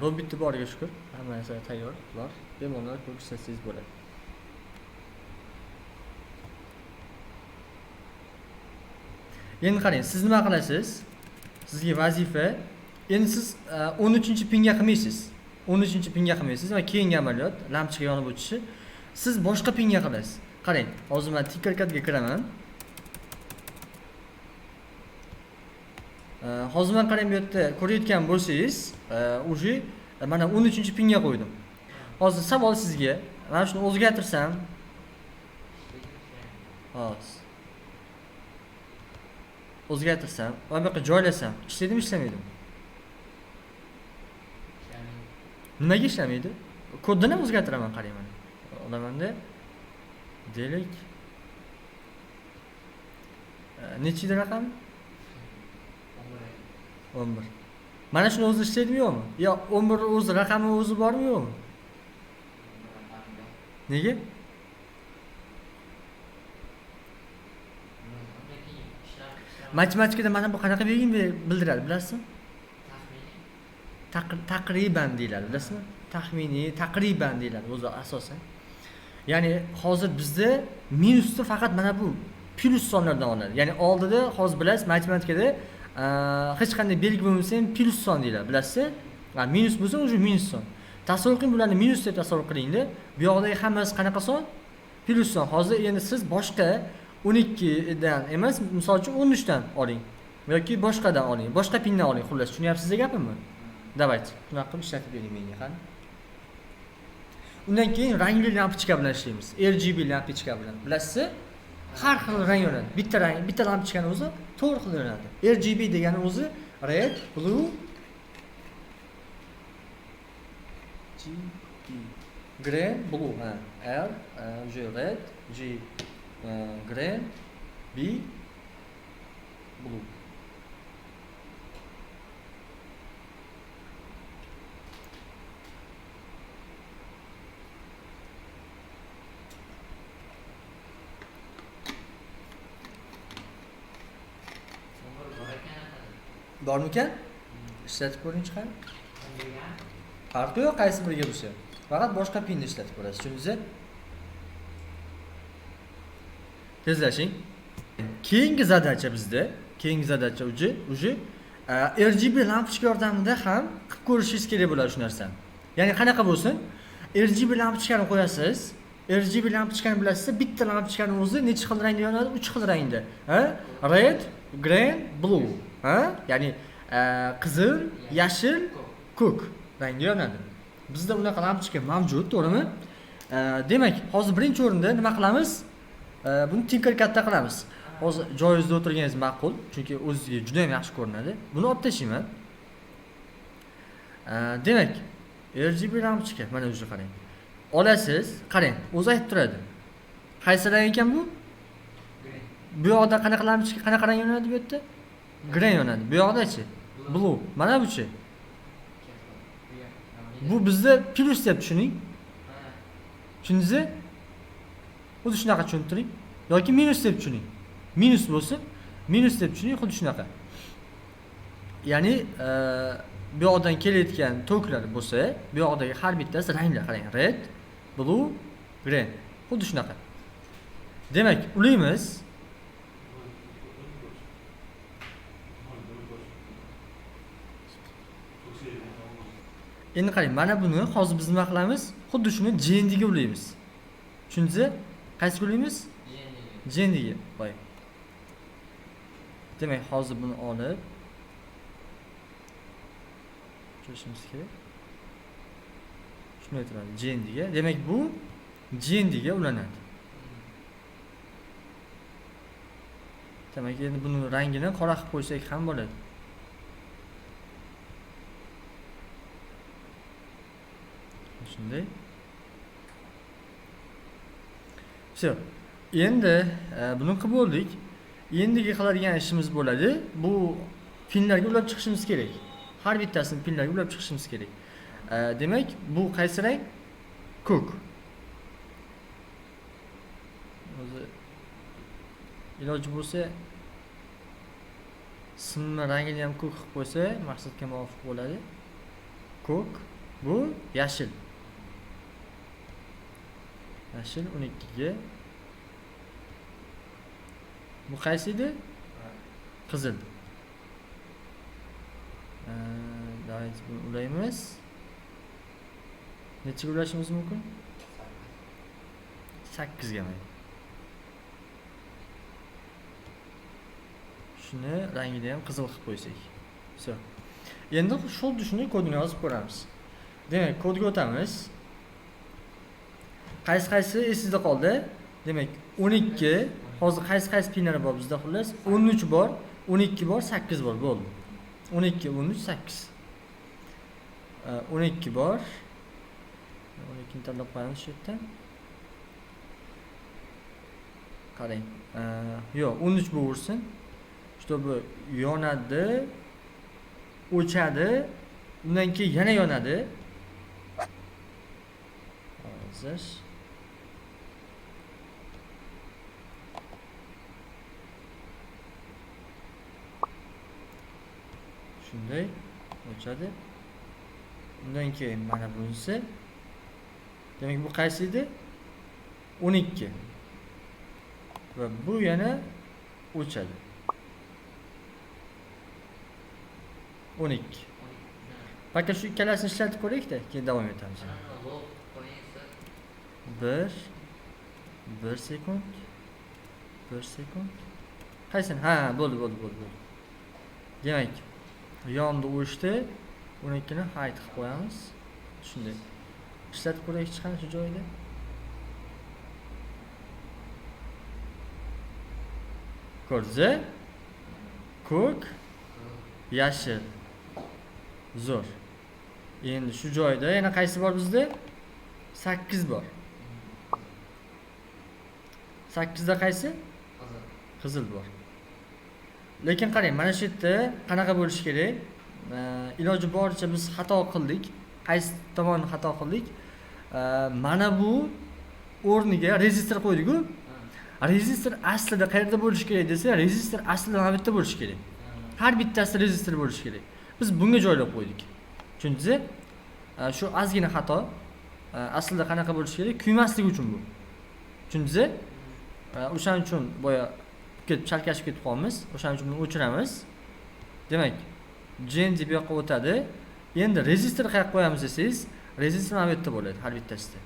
Robotni boriga shukr. Hamma narsa tayyor. Bor. Bemalol ko'rsatsangiz bo'ladi. Endi qarang, siz nima qilasiz? Sizga vazifa, endi siz 13-pinga qilmaysiz. 13-pinga qilmaysiz va keyingi amaliyot lampochka yonib o'chishi. Siz boshqa pinga qilasiz. Qarang, hozir men Tinkercadga kiraman. Hozir men qarang bu yerda ko'rayotgan bo'lsangiz, уже mana 13-pinga qo'ydim. Hozir savol sizga, mana shuni o'zgartirsam, hozir o'zgartirsam, va bu yoqqa joylasam, ishlaydimi, ishlamaydimi? Nimaga ishlamaydi? Kodni ham o'zgartiraman, qarang mana. Olamanda deylik. Nechida raqam? 11. Mana shuni o'zi ishlaydimi yo'qmi? Yo 11 o'zi raqami o'zi bormi yo'qmi? Nega? Matematikada mana bu qanaqa belgi bildiradi, bilasizmi? Taqriban deyiladi, bilasizmi? Taxminiy, taqriban deyiladi o'zi asosan. Ya'ni hozir bizda minusni faqat mana bu plus sonlardan oladi. Ya'ni oldida hozir bilasiz, matematikada hech qanday belgi bo'lmasa ham plus son deyiladi, bilasizmi? Minus bo'lsa, o'sha minus son. Tasavvur qiling, bularni minus deb tasavvur qiling-da. Bu yoqdagi hammasi qanaqa son? Plus son. Hozir endi siz boshqa 12 dan emas, misol uchun 13 dan oling yoki boshqadan oling, boshqa pindan oling, xullas, tushunyapsiz gapimni? Давайте, shunaqa qilib ishlatib bering menga, qani. Undan keyin rangli lampochka bilan ishlaymiz. RGB lampochka bilan. Bilasizmi? Har xil rang yonadi. Bitta lampochkani o'zi 4 xil yonadi. RGB degani o'zi red, blue, green, blue, R, G red, G green, B blue. Bormikan? Ishlatib ko'ring chiqar. Farqi yo'q, qaysi biriga bo'lsa. Faqat boshqa pinni ishlatib ko'rasiz. Tushundingizmi? Tezlashing. Keyingi zadacha bizda, уже RGB lampochka yordamida ham qilib ko'rishingiz kerak bo'ladi shu narsani. Ya'ni qanaqa bo'lsin? RGB lampochkani qo'yasiz. RGB lampochkani bilasizmi? Bitta lampochkani o'zi necha xil rangda yonadi? 3 xil rangda. Red, green, blue. Ya'ni qizil, yashil, ko'k rangda yonadi. Bizda unaqa lampochka mavjud, to'g'rimi? Demak, hozir birinchi o'rinda nima qilamiz? Buni Tinkercadda qilamiz. Hozir joyingizda o'tirganingiz ma'qul, chunki o'zingizga juda ham yaxshi ko'rinadi. Buni olib tashlayman. Demak, RGB lampochka mana o'sha qarang. Olasiz, qarang, o'zi aytib turadi. Qaysi rang ekan bu? Bu yoqda qanaqa lampochka, qanaqa rang yonadi bu yerda? Green yonadi. Bu yoqda-chi? Blue. Mana bu-chi? Bu bizda plus deb tushuning. Tushundingizmi? Xuddi shunaqa tushuntiring. Yoki minus deb tushuning. Minus bo'lsin, minus deb tushuning, xuddi shunaqa. Ya'ni bu yoqdan kelayotgan toklar bo'lsa, bu yoqdagi har bittasi ranglar qarang. Red, blue, green. Xuddi shunaqa. Demak, ulaymiz. Endi qarang, mana buni hozir biz nima qilamiz? Xuddi shuni jendiga ulaymiz. Tushundingizmi? Qaysiga ulaymiz? Jendiga. Voy. Demak, hozir buni olib ko'rishimiz kerak. Shunday turadi. GNDga. Demak bu GNDga ulanadi. Demak, endi buni rangini qora qilib qo'ysak ham bo'ladi. Shunday. Все. Endi buni qilib bo'ldik. Endiga qiladigan ishimiz bo'ladi. Bu pinlarga ulab chiqishimiz kerak. Har bittasini pinlarga ulab chiqishimiz kerak. Demak, bu qaysi rang? Ko'k. O'zi iloji bo'lsa simni rangini ham ko'k qilib qo'ysa, maqsadga muvofiq bo'ladi. Ko'k, bu yashil. Yashil 12 ga. Bu qaysi edi? Qizil. Davaychi buni ulaymiz. Nechaga ulashimiz mumkin? 8 ga. Shuni rangini ham qizil qilib qo'ysak. Все. Endi xuddi shuni kodini yozib ko'ramiz. Demak, kodga o'tamiz. Qaysi esingizda qoldi? Demak, 12, hozir qaysi pinlar bor bizda xullas? 13 bor, 12 bor, 8 bor, bo'ldi. 12, 13, 8. 12 bor. 12 ni tanlab qo'yamiz shu yerdan. Qarang. Yo'q, 13 bo'versin. Чтобы yonadi, o'chadi, undan keyin yana yonadi. Hozir shunday o'chadi. Undan keyin mana bunisi. Demak, bu qaysi edi? 12. Va bu yana o'chadi. 12. Bakın şu ikkalasini ishlatib ko'raylik-da, keyin davom etamiz. 1 sekund. 1 sekund. Qaysini? Ha, bo'ldi. Demak, yonda o'chdi. 12 ni hide qilib qo'yamiz. Shunday. Ishlatib ko'raylik chiqadi shu joyda. Ko'rdingiz? Ko'k, yashil. Zo'r. Endi shu joyda yana qaysi bor bizda? 8 bor. 8 da qaysi? Qizil bor. Lekin qarang, mana shu yerda qanaqa bo'lishi kerak? Iloji boricha biz xato qildik. Qaysi tomonni xato qildik? Mana bu o'rniga rezistor qo'ydik-ku. Rezistor aslida qayerda bo'lishi kerak desa, rezistor aslida mana bu yerda bo'lishi kerak. Har bittasi rezistor bo'lishi kerak. Biz bunga joylab qo'ydik. Tushundingiz? Shu ozgina xato. Aslida qanaqa bo'lishi kerak? Kuymasligi uchun bu. Tushundingiz? O'shaning uchun boya ketib chalkashib ketib qolamiz. O'shaning uchun buni o'chiramiz. Demak, GND bu yoqqa o'tadi. Endi rezistor qayerga qo'yamiz desangiz, rezistor mana bu yerda bo'ladi har bittasida.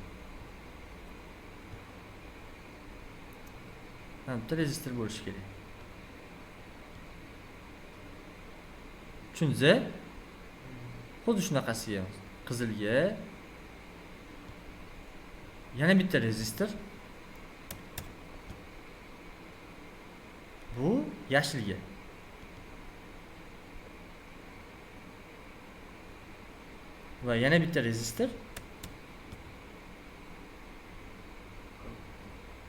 Mana bu yerda rezistor bo'lishi kerak. Tushundingiz? Xuddi shunaqasiga qizilga yana bitta rezistor. Bu yashilga. Va yana bitta rezistor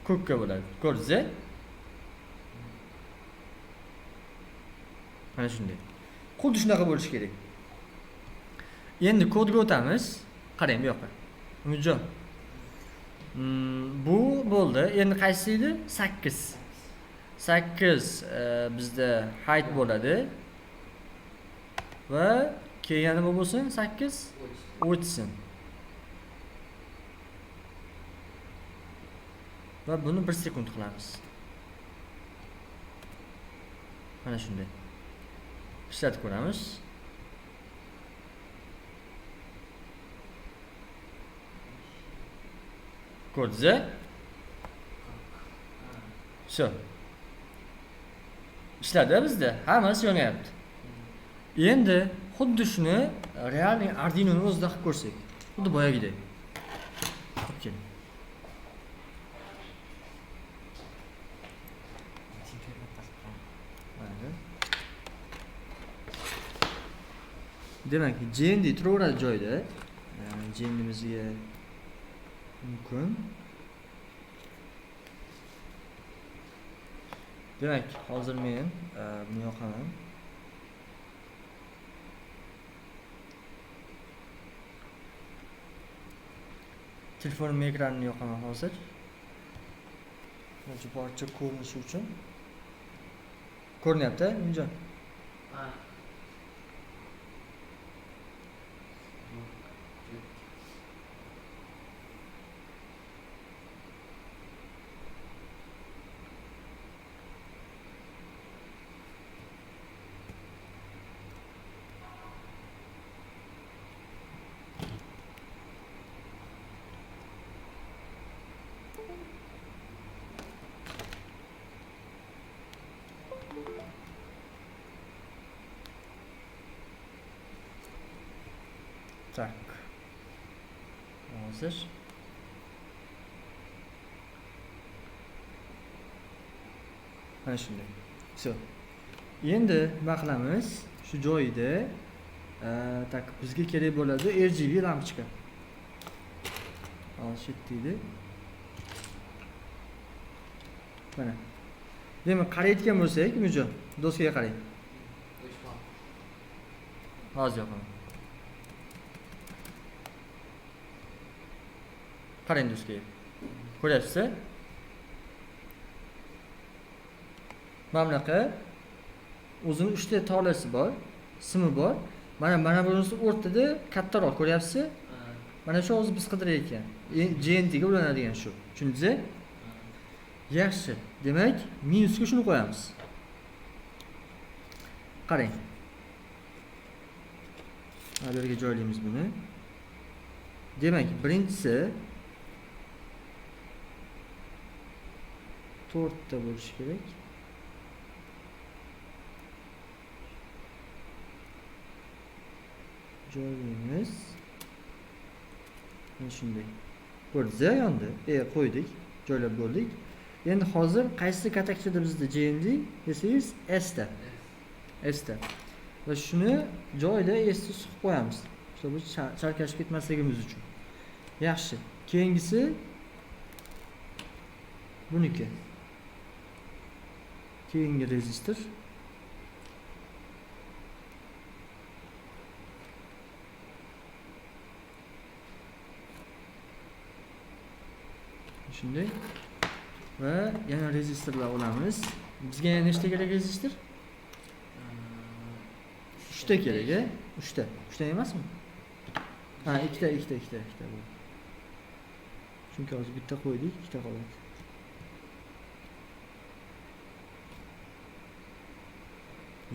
ko'kka bo'ladi. Ko'rdingiz? Mana shunday. Xuddi shunaqa bo'lishi kerak. Endi kodga o'tamiz. Qarang bu yoqqa. Umidjon. Bu bo'ldi. Endi qaysi edi? 8. 8 bizda height bo'ladi. Va keyin yana nima bo'lsin? 8 o'chsin. Va buni 1 sekund qilamiz. Mana shunday. Ishlatib ko'ramiz. Ko'rdingiz? Shu. Ishladi bizda. Hammasi yonyapti. Endi xuddi shuni realniy Arduino'ni o'zida qilib ko'rsak. Xuddi boyagidek. Demak, JND turaveradi joyda. JNDimizga mumkin. Demak, hozir men buni yoqaman. Telefonim ekranini yoqaman hozir. Mana barcha ko'rinishi uchun. Ko'rinyapti, Umjon? Ha. Tak. Hozir. Mana shunday. So. Endi nima qilamiz? Shu joyida tak bizga kerak bo'ladi RGB lampochka. Hozir chetdaydi. Mana. Demak, qarayotgan bo'lsak, Umjon, doskaga qarang. O'chman. Hozir yoqaman. Qarang do'stlar. Ko'ryapsiz? Mana bunaqa o'zini 3 ta tolasi bor, simi bor. Mana bunisi o'rtada kattaroq, ko'ryapsiz? Mana shu hozir biz qidirayotgan. JNT ga ulanadigan shu. Tushundingizmi? Yaxshi. Demak, minusga shuni qo'yamiz. Qarang. Mana bu yerga joylaymiz buni. Demak, birinchisi 4 ta bo'lishi kerak. Joylaymiz. Mana shunday. Ko'rdingizmi, yondi. Qo'ydik, joylab bo'ldik. Endi hozir qaysi katakchada bizda JND desangiz S da. S da. Va shuni joyida esda suqib qo'yamiz. Чтобы chalkashib ketmasligimiz uchun. Yaxshi. Keyingisi buniki. Keyingi rezistor. Shunday. Va yana rezistorlar olamiz. Bizga yana nechta kerak rezistor? 3 ta kerak, 3 ta. 3 ta emasmi? Ha, 2 ta. Chunki hozir bitta qo'ydik, 2 ta qoladi.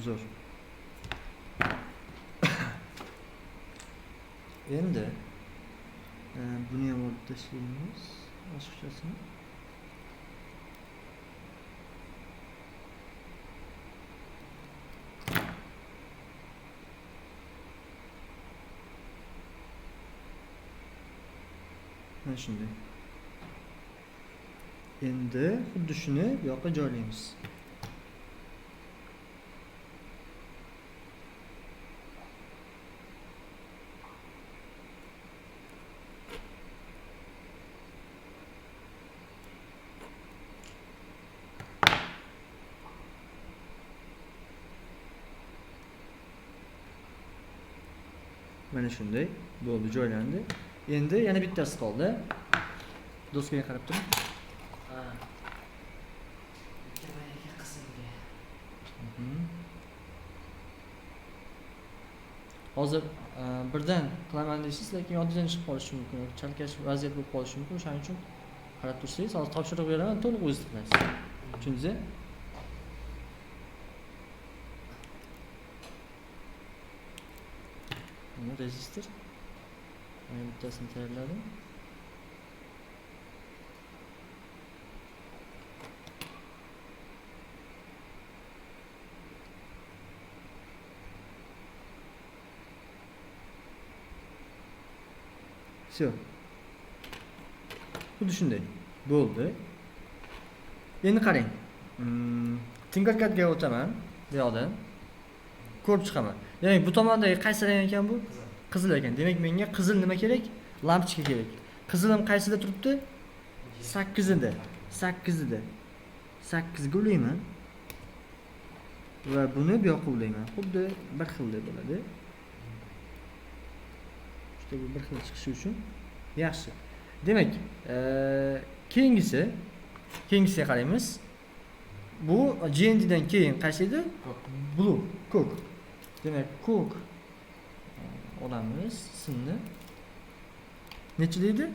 Zo'r. Endi buni ham olib tashlaymiz. Oshqachasini. Mana shunday. Endi xuddi shuni bu yoqqa joylaymiz. Mana shunday bo'ldi, joylandi. Endi yana bittasi qoldi. Doskaga qarab turing. Ha. Ikki qismga. Hozir birdan qilaman deysiz, lekin yodingizdan chiqib qolishi mumkin. Chalkash vaziyat bo'lib qolishi mumkin. Shuning uchun qarab tursangiz, hozir topshiriq beraman, to'liq o'zingiz qilaysiz. Tushundingizmi? Mana rezistor. Mana bittasini tayyorladim. Все. Xuddi shunday bo'ldi. Endi qarang. Tinkercadga o'taman bu yoqdan. Ko'rib chiqaman. Demak, bu tomondagi qaysi rang ekan bu? Qizil. Qizil ekan. Demak, menga qizil nima kerak? Lampochka kerak. Qizilim qaysida turibdi? 8-ida. 8-ida. 8 ga ulayman. Va buni bu yoqqa ulayman. Xuddi bir xilday bo'ladi. Juda bu bir xil chiqishi uchun yaxshi. Demak, keyingisiga qaraymiz. Bu GND dan keyin qaysi edi? Blue, ko'k. Demak, ko'k olamiz simni. Nechida edi?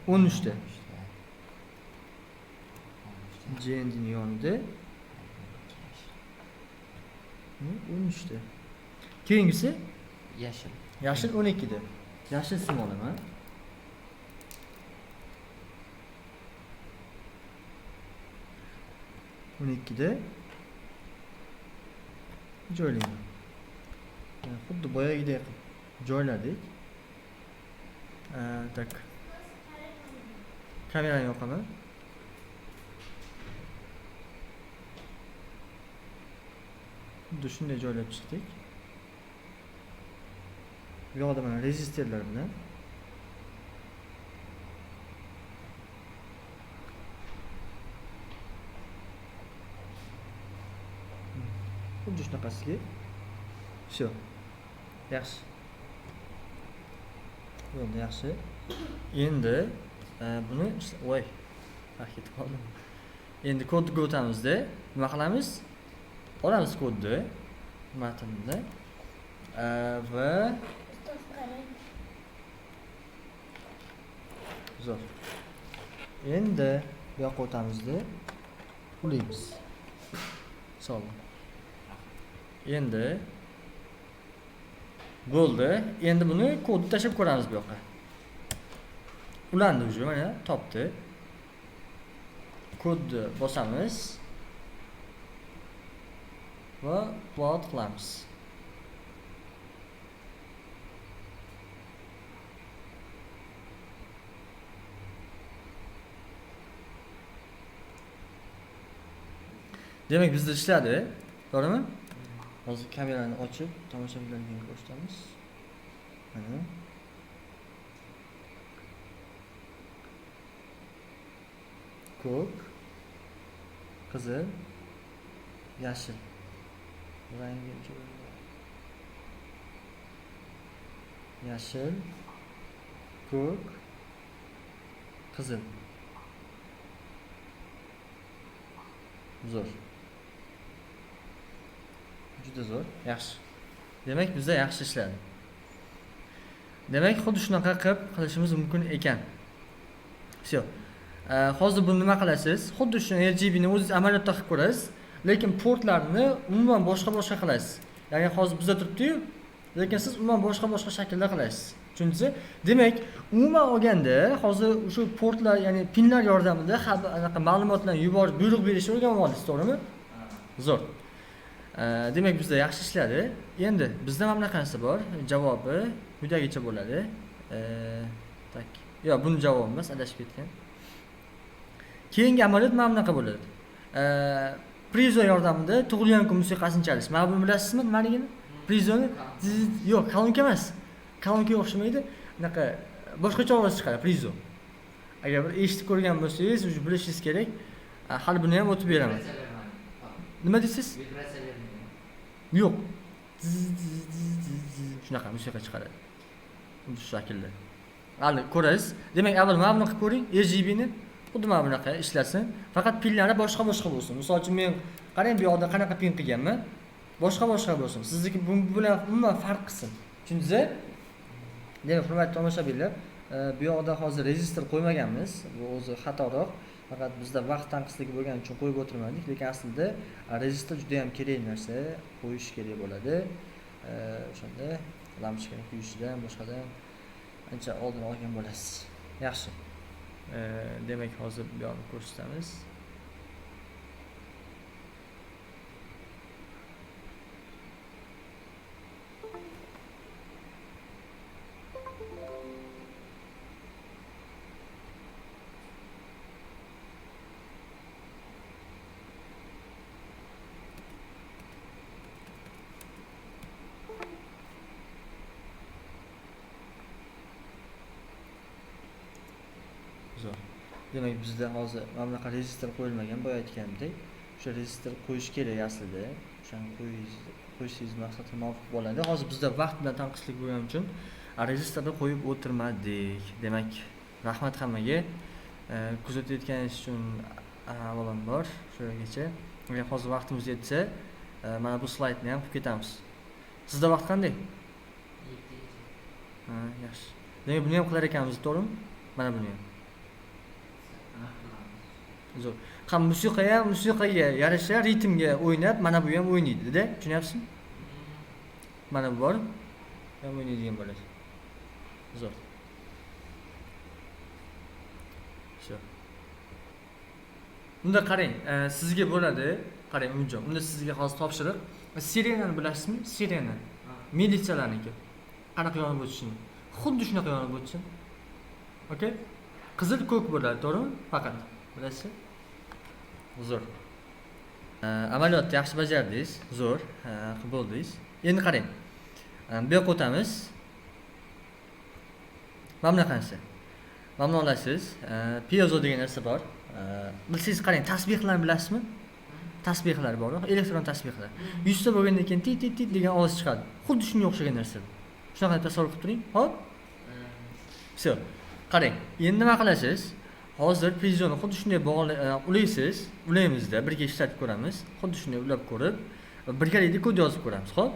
13 da. GND ning yonida 13 da. Keyingisi Yashil. yashil 12 da. Yashil sim olaman. O'n ikkida joylayman. Xuddi boyagidek joyladik. Tak. Kamerani yoqaman. Xuddi shunday joylab chiqdik. Bu yoqda mana rezistorlar bilan xuddi shunaqasiga. Всё. Yaxshi. Bo'ldi, yaxshi. Endi buni voy, ketib qoldim. Endi kodga o'tamizda nima qilamiz? Olamiz kodni matnni va zo'r. Endi bu yoqqa o'tamizda ulaymiz. Sog'lik. Endi bo'ldi. Endi buni kodni tashib ko'ramiz bu yoqqa. Ulandi уже, mana topdi. Kodni bosamiz va plot qilamiz. Demak, bizda ishladi, to'g'rimi? Hozir kamerani ochib, tomoshabinlarga ko'rsatamiz. Mana. Ko'k, qizil, yashil. Rangi yashil, ko'k, qizil. Zo'r. Juda zo'r, yaxshi. Demak, bizda yaxshi ishladi. Demak, xuddi shunaqa qilishimiz mumkin ekan. Всё. Hozir buni nima qilasiz? Xuddi shu RGB ni o'zingiz amaliyotda qilib ko'rasiz, lekin portlarni umuman boshqa qilasiz. Ya'ni hozir bizda turibdi-yu, lekin siz umuman boshqa shaklda qilasiz. Tushundingizmi? Demak, umuman olganda hozir o'sha portlar, ya'ni pinlar yordamida anaqa ma'lumotlarni yuborish, buyruq berishni o'rganib oldingiz, to'g'rimi? Zo'r. Demak, bizda yaxshi ishladi. Endi bizda mana bunaqasi bor. Javobi quyidagicha bo'ladi. Tak. Yo'q, buni javobi emas, adashib ketgan. Keyingi amaliyot mana bunaqa bo'ladi. Prizo yordamida tug'ilgan kun musiqasini chalish. Mana buni bilasizmi, nimaligini? Prizoni yo'q, kolonka emas. Kolonkaga o'xshamaydi. Bunaqa boshqacha ovoz chiqaradi prizo. Agar bir eshitib ko'rgan bo'lsangiz, o'sha bilishingiz kerak. Hali buni ham o'tib beraman. Nima deysiz? Yo'q. Shunaqa musiqa chiqaradi. Xuddi shu shaklda. Hali ko'rasiz. Demak, avval mana buni qilib ko'ring, RGB ni xuddi mana bunaqa ishlasin. Faqat pinlari boshqa bo'lsin. Misol uchun men qarang, bu yoqda qanaqa pin qilganman? Boshqa bo'lsin. Sizniki bu bilan umuman farq qilsin. Tushundingizmi? Demak, hurmatli tomoshabinlar, bu yoqda hozir rezistor qo'ymaganmiz. Bu o'zi xatoroq. Faqat bizda vaqt tanqisligi bo'lgani uchun qo'yib o'tirmadik, lekin aslida rezistor juda ham kerak narsa, qo'yish kerak bo'ladi. O'shanda lampochkani quyishidan, boshqadan ancha oldin olgan bo'lasiz. Yaxshi. Demak, hozir bu yoqni ko'rsatamiz. Zo'r. Demak, bizda hozir mana bunaqa rezistor qo'yilmagan, boya aytganimdek. O'sha rezistor qo'yish kerak aslida. O'shani qo'yishingiz maqsadga muvofiq bo'ladi. Hozir bizda vaqt bilan tanqislik bo'lgani uchun rezistorni qo'yib o'tirmadik. Demak, rahmat hammaga. Kuzatayotganingiz uchun avvalambor shu yergacha. Agar hozir vaqtimiz yetsa, mana bu slaydni ham qilib ketamiz. Sizda vaqt qanday? 7. Ha, yaxshi. Demak, buni ham qilar ekanmiz, to'g'rimi? Mana buni ham. Zo'r. Ham musiqaga yarasha ritmga o'ynab, mana bu ham o'ynaydi-da, tushunyapsizmi? Mana bu bor. Ham o'ynaydigan bo'ladi. Zo'r. Shu. Unda qarang, sizga bo'ladi. Qarang, Umidjon. Unda sizga hozir topshiriq. Sirenani bilasizmi? Sirena. Militsiyalarniki. Qanaqa yonib o'tishini. Xuddi shunaqa yonib o'tsin. Okay? Qizil ko'k bo'ladi, to'g'rimi? Faqat. Bilasizmi? Zo'r. Amaliyotni yaxshi bajardingiz. Zo'r. Qilib bo'ldingiz. Endi qarang. Bu yoqqa o'tamiz. Mana bunaqanisi. Mana buni olasiz. Piezo degan narsa bor. Bilsangiz qarang, tasbihlarni bilasizmi? Tasbihlar bor, elektron tasbihlar. 100 ta bo'lgandan keyin tit tit tit degan ovoz chiqadi. Xuddi shunga o'xshagan narsa. Shunaqa tasavvur qilib turing. Hop. Vse. Qarang, endi nima qilasiz? Hozir piezoni xuddi shunday ulaysiz. Ulaymizda birga ishlatib ko'ramiz. Xuddi shunday ulab ko'rib, birgalikda kod yozib ko'ramiz, xo'p?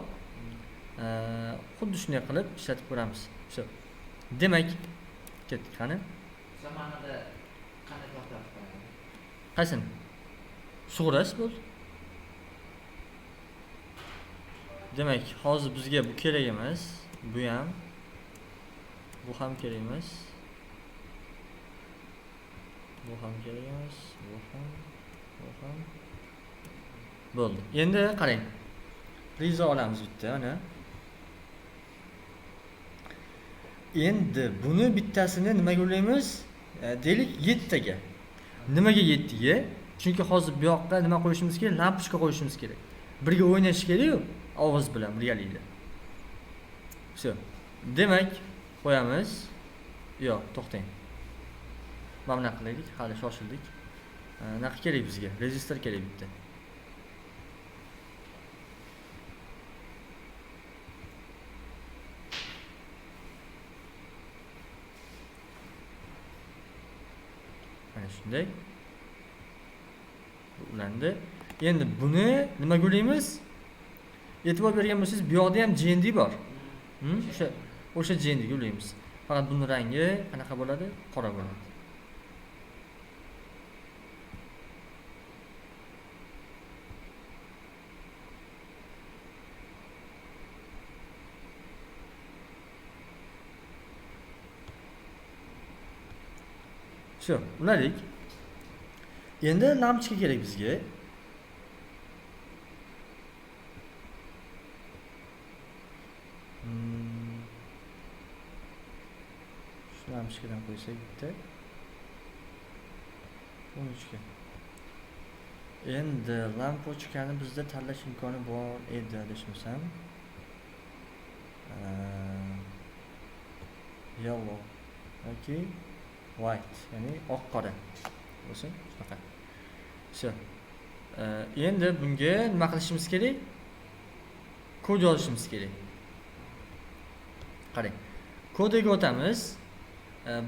Xuddi shunday qilib ishlatib ko'ramiz. Vse. Demak, ketdik qani? Zamonida qanday to'xtatib qo'yadi? Qaysini? Sug'urasiz bo'ldi. Demak, hozir bizga bu kerak emas. Bu ham kerak emas. Bu ham kerak emas. Bu ham. Bo'ldi. Endi qarang. Rizo olamiz bitta, mana. Endi buni bittasini nimaga ulaymiz? Deylik 7 taga. Nimaga 7 ga? Chunki hozir bu yoqqa nima qo'yishimiz kerak? Lampochka qo'yishimiz kerak. Birga o'ynash kerak-ku, ovoz bilan birgalikda. Vse. Demak, qo'yamiz. Yo'q, to'xtang. Mana bunaqa qilaylik, hali shoshildik. Naqa kerak bizga? Rezistor kerak bitta. Mana shunday. Ulandi. Endi buni nimaga ulaymiz? E'tibor bergan bo'lsangiz, bu yoqda ham JND bor. O'sha JNDga ulaymiz. Faqat buni rangi qanaqa bo'ladi? Qora bo'ladi. Shu, uladik. Endi lampochka kerak bizga. Shu lampochkadan qo'ysak bitta. 13 ga. Endi lampochkani bizda tanlash imkoni bor edi, adashmasam. Yellow yoki white, ya'ni oq qora bo'lsin, shunaqa. Shu. Endi bunga nima qilishimiz kerak? Kod yozishimiz kerak. Qarang. Kodiga o'tamiz.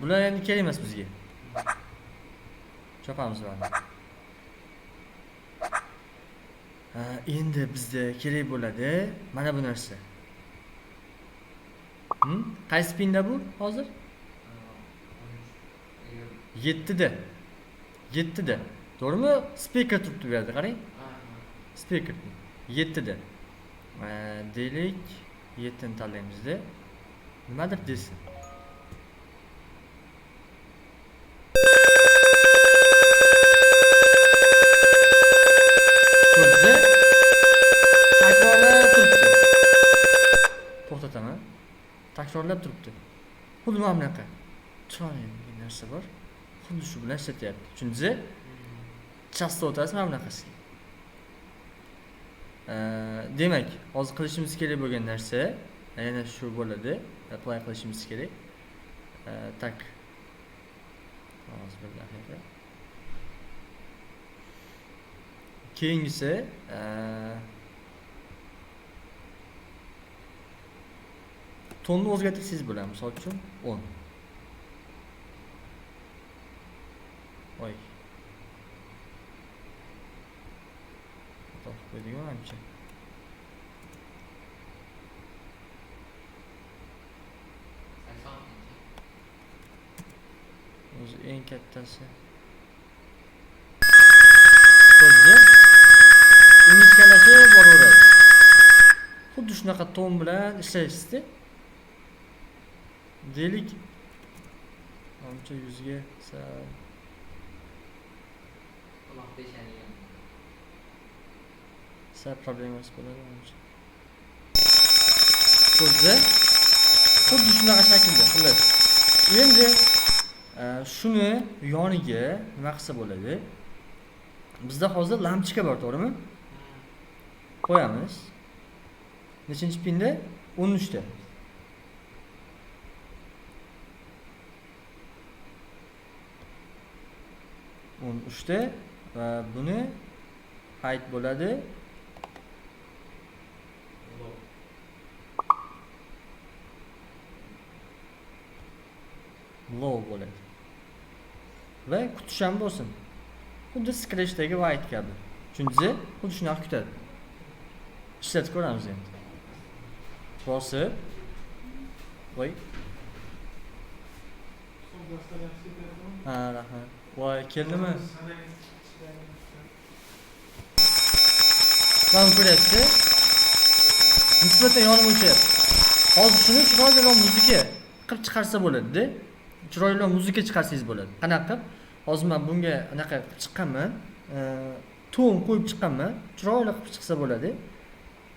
Bular endi kerak emas bizga. Chopamiz buni. Endi bizda kerak bo'ladi mana bu narsa. Qaysi pinda bu hozir? 7da. 7da. To'g'rimi? Speaker turibdi bu yerda, qarang. Speaker 7da. Deylik 7ni tanlaymiz-da. Nimadir desin. Ko'rdi. Takrorlab turibdi. To'xtataman. Takrorlab turibdi. Xuddi mana bunaqa. Chiroyli degan narsa bor. Xuddi shu bilan ishlatyapti. Tushundingiz? Chastotasi mana bunaqasi. Demak, hozir qilishimiz kerak bo'lgan narsa yana shu bo'ladi. Apply qilishimiz kerak. Tak. Hozir bir daqiqa. Keyingisi tonni o'zgartirsangiz bo'ladi. Misol uchun 10. Voy. To'xtab qo'ydik-ku ancha. O'zi eng kattasi. Ko'rdi? Ingichkalasi boraveradi. Xuddi shunaqa ton bilan ishlaysiz-da. Deylik ancha yuzga sal Quloq peshaniga. sal problemas bo'ladi ancha. Ko'rdi? Xuddi shunaqa shaklda, xullas. Endi shuni yoniga nima qilsa bo'ladi? Bizda hozir lampochka bor, to'g'rimi? Qo'yamiz. Nechinchi pinda? 13 ta. 13 ta va buni height bo'ladi. Low bo'ladi. Va kutish ham bo'lsin. Xuddi Scratchdagi white kabi. Tushundingizmi? Xuddi shunaqa kutadi. Ishlatib ko'ramiz endi. Bosib. Voy. Ha, rahmat. Voy, keldimi? Mana ko'ryapsiz? Nisbatan yonib o'chyapti. Hozir shuni chiroyliroq muzika qilib chiqarsa bo'ladi-da. Chiroyliroq muzika chiqarsangiz bo'ladi. Qanaqa qilib? Hozir men bunga anaqa qilib chiqqanman. Ton qo'yib chiqqanman. Chiroyli qilib chiqsa bo'ladi.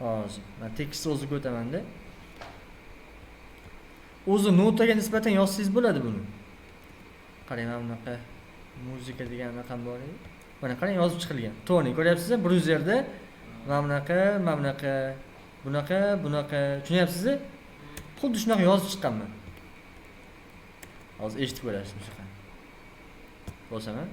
Hozir men tekstni o'ziga o'taman-da. O'zi notaga nisbatan yozsangiz bo'ladi buni. Qarang, mana bunaqa muzika degan raqam bor edi. Mana qarang, yozib chiqilgan. Toni ko'ryapsiz-mi? Bruzerda mana bunaqa, mana bunaqa, bunaqa, bunaqa. Tushunyapsiz-mi? Xuddi shunaqa yozib chiqqanman. Hozir eshitib ko'rasiz musiqa. Bo'lsa-mi?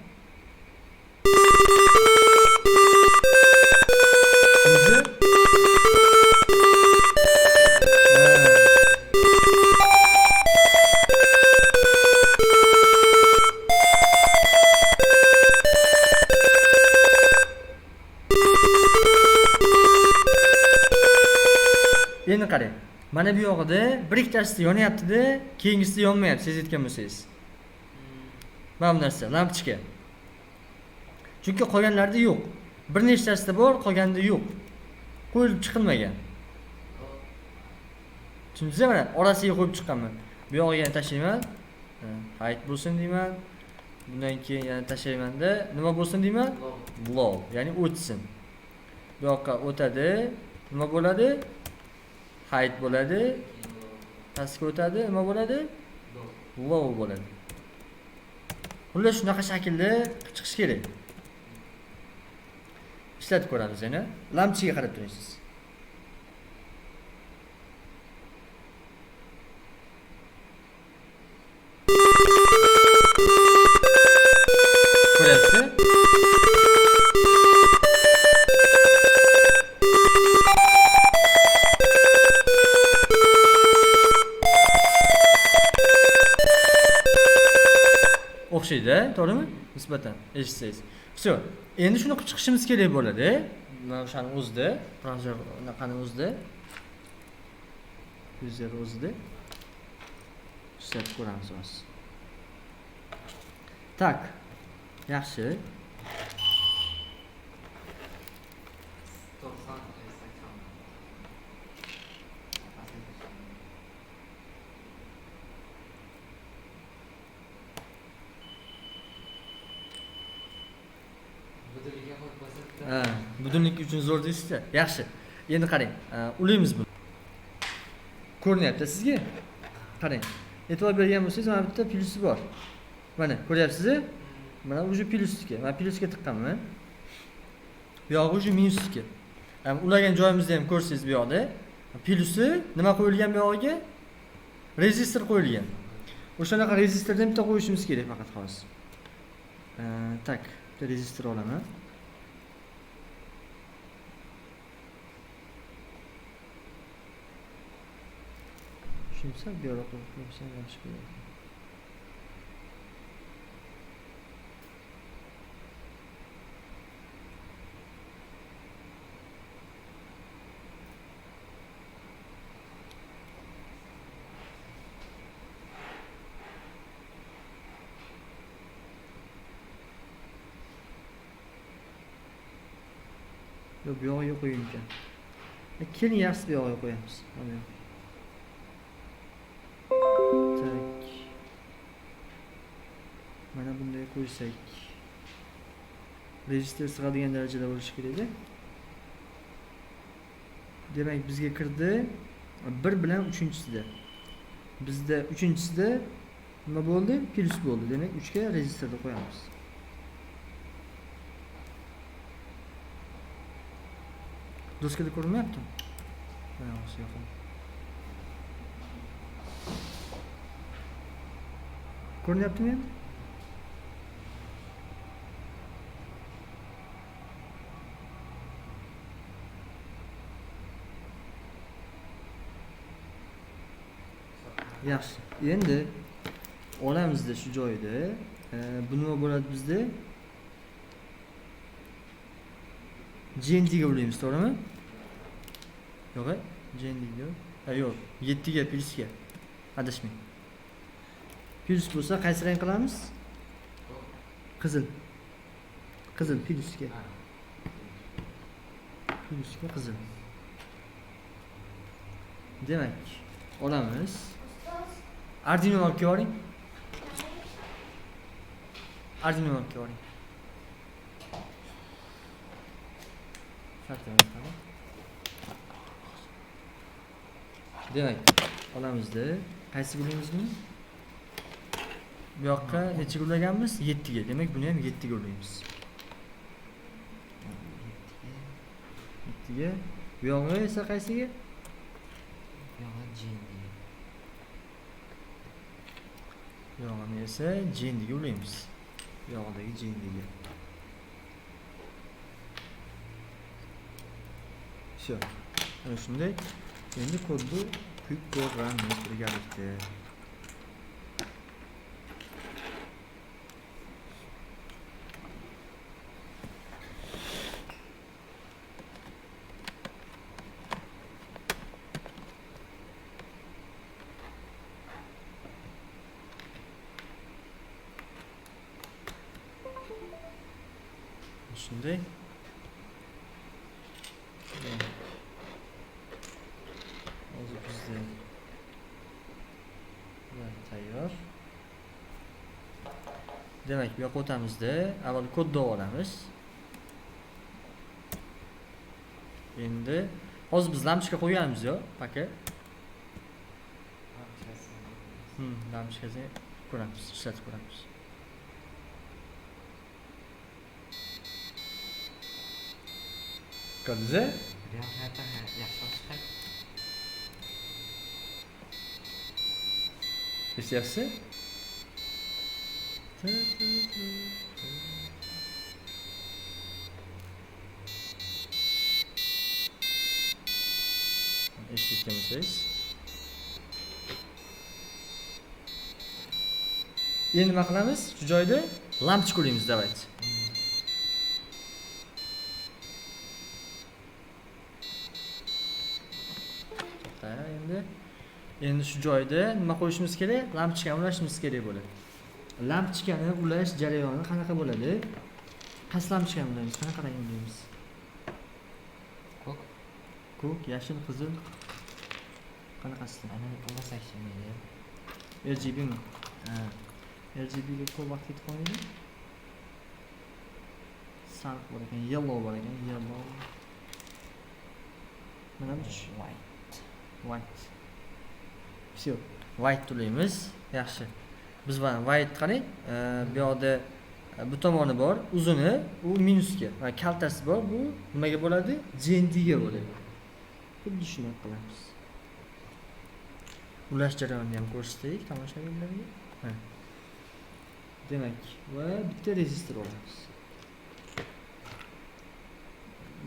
Endi qarang. Mana bu yoqida bir ikkitasida yonyapti-da, keyingisida yonmayapti, sezayotgan bo'lsangiz. Mana bu narsa, lampochka. Chunki qolganlarda yo'q. Bir nechtasida bor, qolganda yo'q. Qo'yilib chiqilmagan. Tushundingizmi? Mana orasiga qo'yib chiqqanman. Bu yoqqa yana tashlayman. Height bo'lsin deyman. Bundan keyin yana tashlayman-da, nima bo'lsin deyman? Low, ya'ni o'tsin. Bu yoqqa o'tadi. Nima bo'ladi? Height bo'ladi. Pastga o'tadi, nima bo'ladi? Low bo'ladi. Xullas shunaqa shaklda chiqish kerak. Ishlatib ko'ramiz yana. Lampochkaga qarab turasiz. Ko'ryapsiz? O'xshaydi, to'g'rimi? Nisbatan eshitsangiz. Всё. Endi shuni qilib chiqishimiz kerak bo'ladi. Mana o'shani o'zida, browser anaqani o'zida. User o'zida. Ishlatib ko'ramiz hozir. Tak. Yaxshi. 90 Ha, budunlik uchun zo'r deysiz-da. Yaxshi. Endi qarang, ulaymiz buni. Ko'rinyapti sizga? Qarang. E'tibor bergan bo'lsangiz, mana bitta plyusi bor. Mana, ko'ryapsiz-mi? Mana uje plyusga. Men plyusga tiqqanman. Bu yog'i uje minusga. Ulagan joyimizni ham ko'rsangiz bu yoqda. Plyusi nima qo'yilgan bu yog'iga? Rezistor qo'yilgan. O'shanaqa rezistordan bitta qo'yishimiz kerak faqat hozir. Tak, bitta rezistor olaman. Shuncha bu yoqqa qo'ysam yaxshi bo'lardi. Yo, bu yoqqa qo'ying ekan. Keling yaxshi bu yoqqa qo'yamiz. Mana. Tak. Mana bunday qo'ysak. Register sig'adigan darajada bo'lishi kerak-da. Demak, bizga kirdi 1 bilan 3-chisida. Bizda 3-chisida nima bo'ldi? Plus bo'ldi. Demak, 3 ga registerni qo'yamiz. Doskada ko'rinmayapti? Mana o'sha yoqda. Ko'rinyaptimi endi? Yaxshi. Endi olamizda shu joyda bu nima bo'ladi bizda? GND ga bo'laymiz, to'g'rimi? Yo'q, GND yo'q. Yo'q, 7 ga plus ga. Adashmang. Plus bo'lsa qaysi rang qilamiz? Qizil. Qizil plusga. Plusga qizil. Demak, olamiz. Arduino olib keling. Arduino olib keling. Demak, olamizda. Qaysi gulimiz buni? Bu yoqqa necha gulaganmiz? 7 ga. Demak, buni ham 7 ga ulaymiz. 7 ga. Bu yoqqa esa qaysiga? Bu yoqqa GND. Bu yoqni esa GND ga ulaymiz. Bu yoqdagi GND ga. Shu. Ana shunday. Endi kodni quyib ko'ramiz birgalikda. Shunday. Hozir bizda bular tayyor. Demak, bu yoqqa o'tamizda avval kodni olamiz. Endi hozir biz lampochka qo'yganmiz-yo, aka. Lampochkani ko'ramiz, ishlatib ko'ramiz. Ko'rdingiz? Bu yoqda yaxshi chiqadi. Eshityapsiz? Eshitgan bo'lsangiz. Endi nima qilamiz? Shu joyda lampochka qo'yamiz, davayt. Endi shu joyda nima qo'yishimiz kerak? Lampochkani ulashimiz kerak bo'ladi. Lampochkani ulash jarayoni qanaqa bo'ladi? Qaysi lampochkani ulaymiz? Qanaqa rang ulaymiz? Ko'k, yashil, qizil. Qanaqasi? Ana ulasak shunday. RGB mi? Ha. RGB ga ko'p vaqt ketib qolmaydi. Sariq bor ekan, yellow bor ekan, yellow. Mana bu white. Все. White ulaymiz. Yaxshi. Biz mana white qarang, bu yoqda bu tomoni bor, uzuni, u minusga. Va kaltasi bor, bu nimaga bo'ladi? GND ga bo'ladi. Xuddi shuni qilamiz. Ulash jarayonini ham ko'rsatdik tomoshabinlarga. Demak, va bitta rezistor olamiz.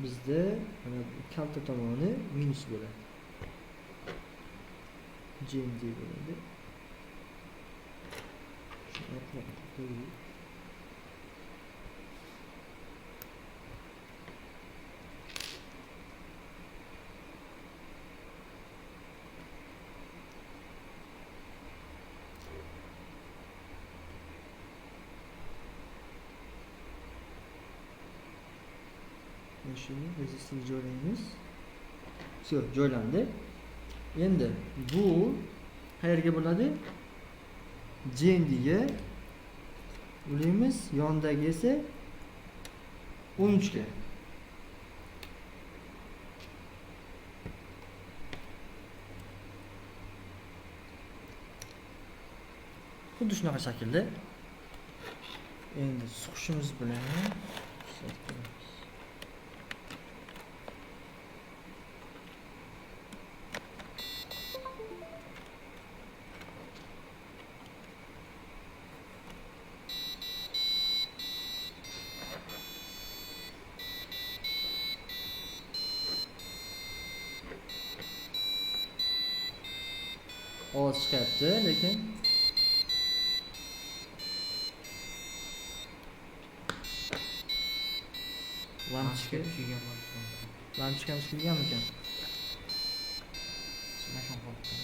Bizda mana kalta tomoni minus bo'ladi. GND bo'ladi. Shuni aniqlab qo'ying. Shuni rezistorga joylaymiz. Все, joylandi. Endi bu qayerga bo'ladi? GNDga ulaymiz, yondagi esa 13 ga. Xuddi shunaqa shaklda. Endi suqishimiz bilan ovoz chiqyapti, lekin lampochka kuygan bo'lishi mumkin. lampochkamiz kuyganmikan? Mashon qolibdi.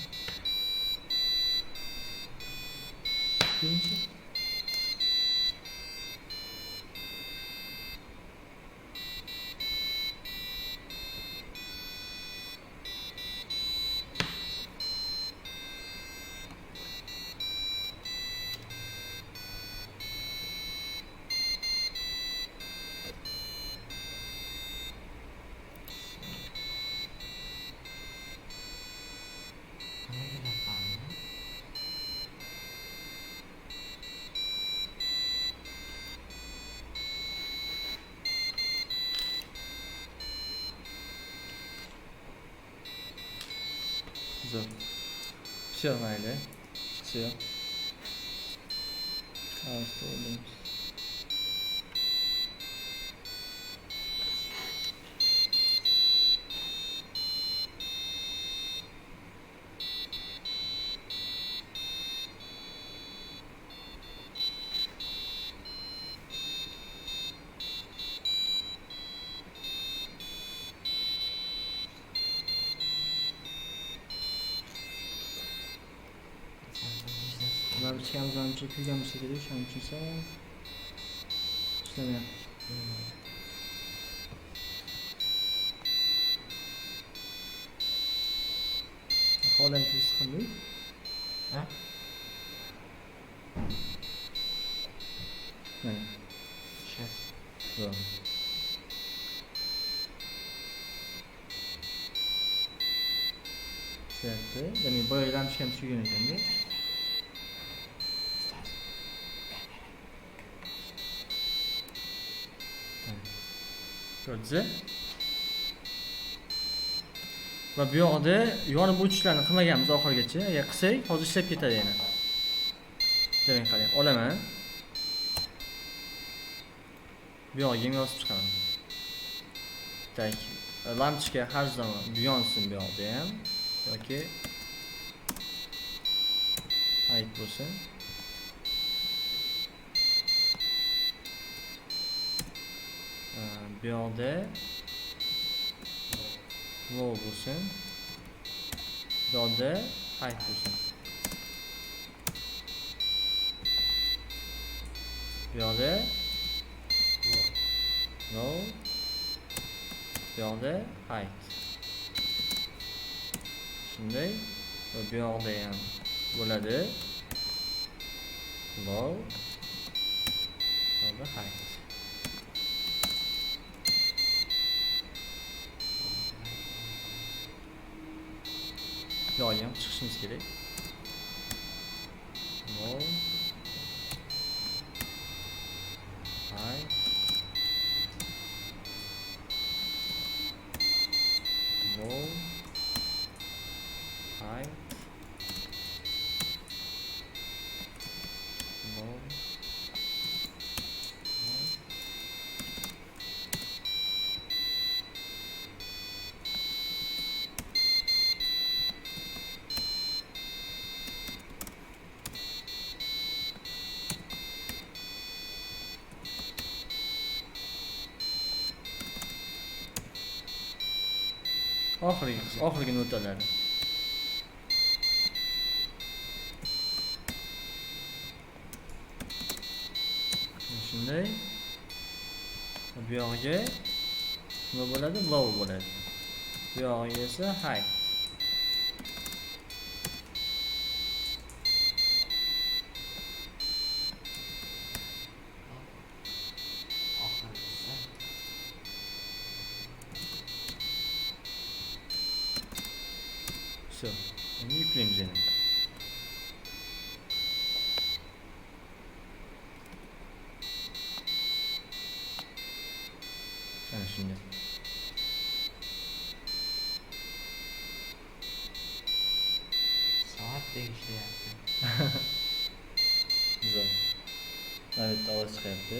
Ikkinchi Qanday qiladi? zo'r. Все, mayli. Все. Avtolaymiz. Lampochkamiz ancha kuygan bo'lsa kerak, shuning uchun sal ishlamayapti. Holangiz qanday? Ha? Mana. Shef. Zo'r. Ishlayapti. Demak, boya lampochkamiz kuygan ekan-da. Ko'rdingiz? Va bu yoqda yonib o'chishlarni qilmaganmiz oxirigacha. Agar qilsak, hozir ishlab ketadi yana. Demak, qarang, olaman. Bu yoqqa ham yozib chiqaman. Tak, lampochka har zamon bu yonsin bu yoqda ham yoki ayt bo'lsin. Bu yoqda low bo'lsin. Bu yoqda high bo'lsin. Bu yoqda low. Bu yoqda high. Shunday va bu yoqda ham bo'ladi low va high. Yo'q, ham chiqishimiz kerak. Low. High. Low. High. Low. oxirgi notalari. Shunday. Bu yog'iga nima bo'ladi? Low bo'ladi. Bu yog'iga esa high. Oxirgisi. Все. Endi yuklaymiz yana. Ana shunday. Soatdek ishlayapti. Güzel. Evet, ovoz chiqyapti.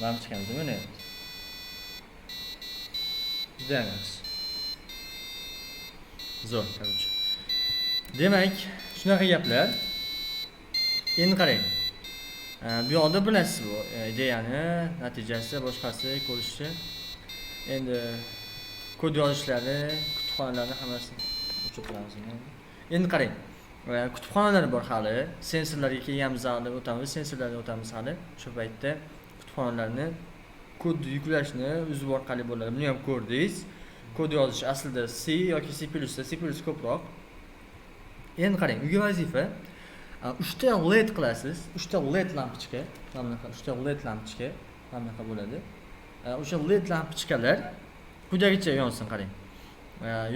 Nam chiqamiz, nima bo'lyapti? Juda ham yaxshi. Zo'r, короче. Demak, shunaqa gaplar. Endi qarang. Bu yoqda bilasiz bu ideyani, natijasi, boshqasi ko'rishni. Endi kod yozishlari, kutubxonalarni hammasini o'chiramiz. Endi qarang. Kutubxonalar bor hali. Sensorlarga kelganmiz hali o'tamiz, sensorlarga o'tamiz hali. Shu paytda kutubxonalarni kod yuklashni o'zi orqali bo'ladi. Buni ham ko'rdingiz. Kod yozish aslida C yoki C++, C++ ko'proq. Endi qarang, uyga vazifa 3 ta LED qilasiz. 3 ta LED lampochka, mana bunaqa 3 ta LED lampochka, mana bunaqa bo'ladi. O'sha LED lampochkalar quyidagicha yonsin, qarang.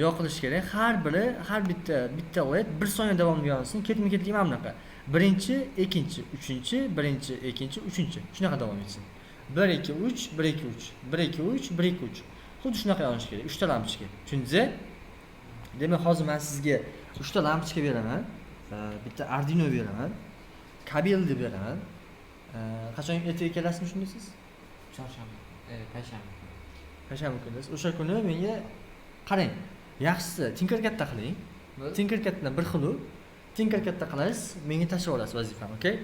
Yoqilish kerak. Har bitta LED 1 soniya davomida yonsin. Ketma-ketlik mana bunaqa. Birinchi, ikkinchi, uchinchi, birinchi, ikkinchi, uchinchi. Shunaqa davom etsin. 1 2 3 1 2 3 1 2 3 1 2 3. Xuddi shunaqa yonish kerak. 3 ta lampochka. Tushundingiz? Demak, hozir men sizga 3 ta lampochka beraman. Bitta Arduino beraman. Kabelni beraman. Qachon ertaga kelasizmi shunda siz? Chorshanba. Payshanba. Payshanba kuni. O'sha kuni menga qarang. Yaxshisi Tinkercad'da qiling. Tinkercad'dan bir xil Tinkercad'da qilasiz, menga tashlab olasiz vazifani, okey?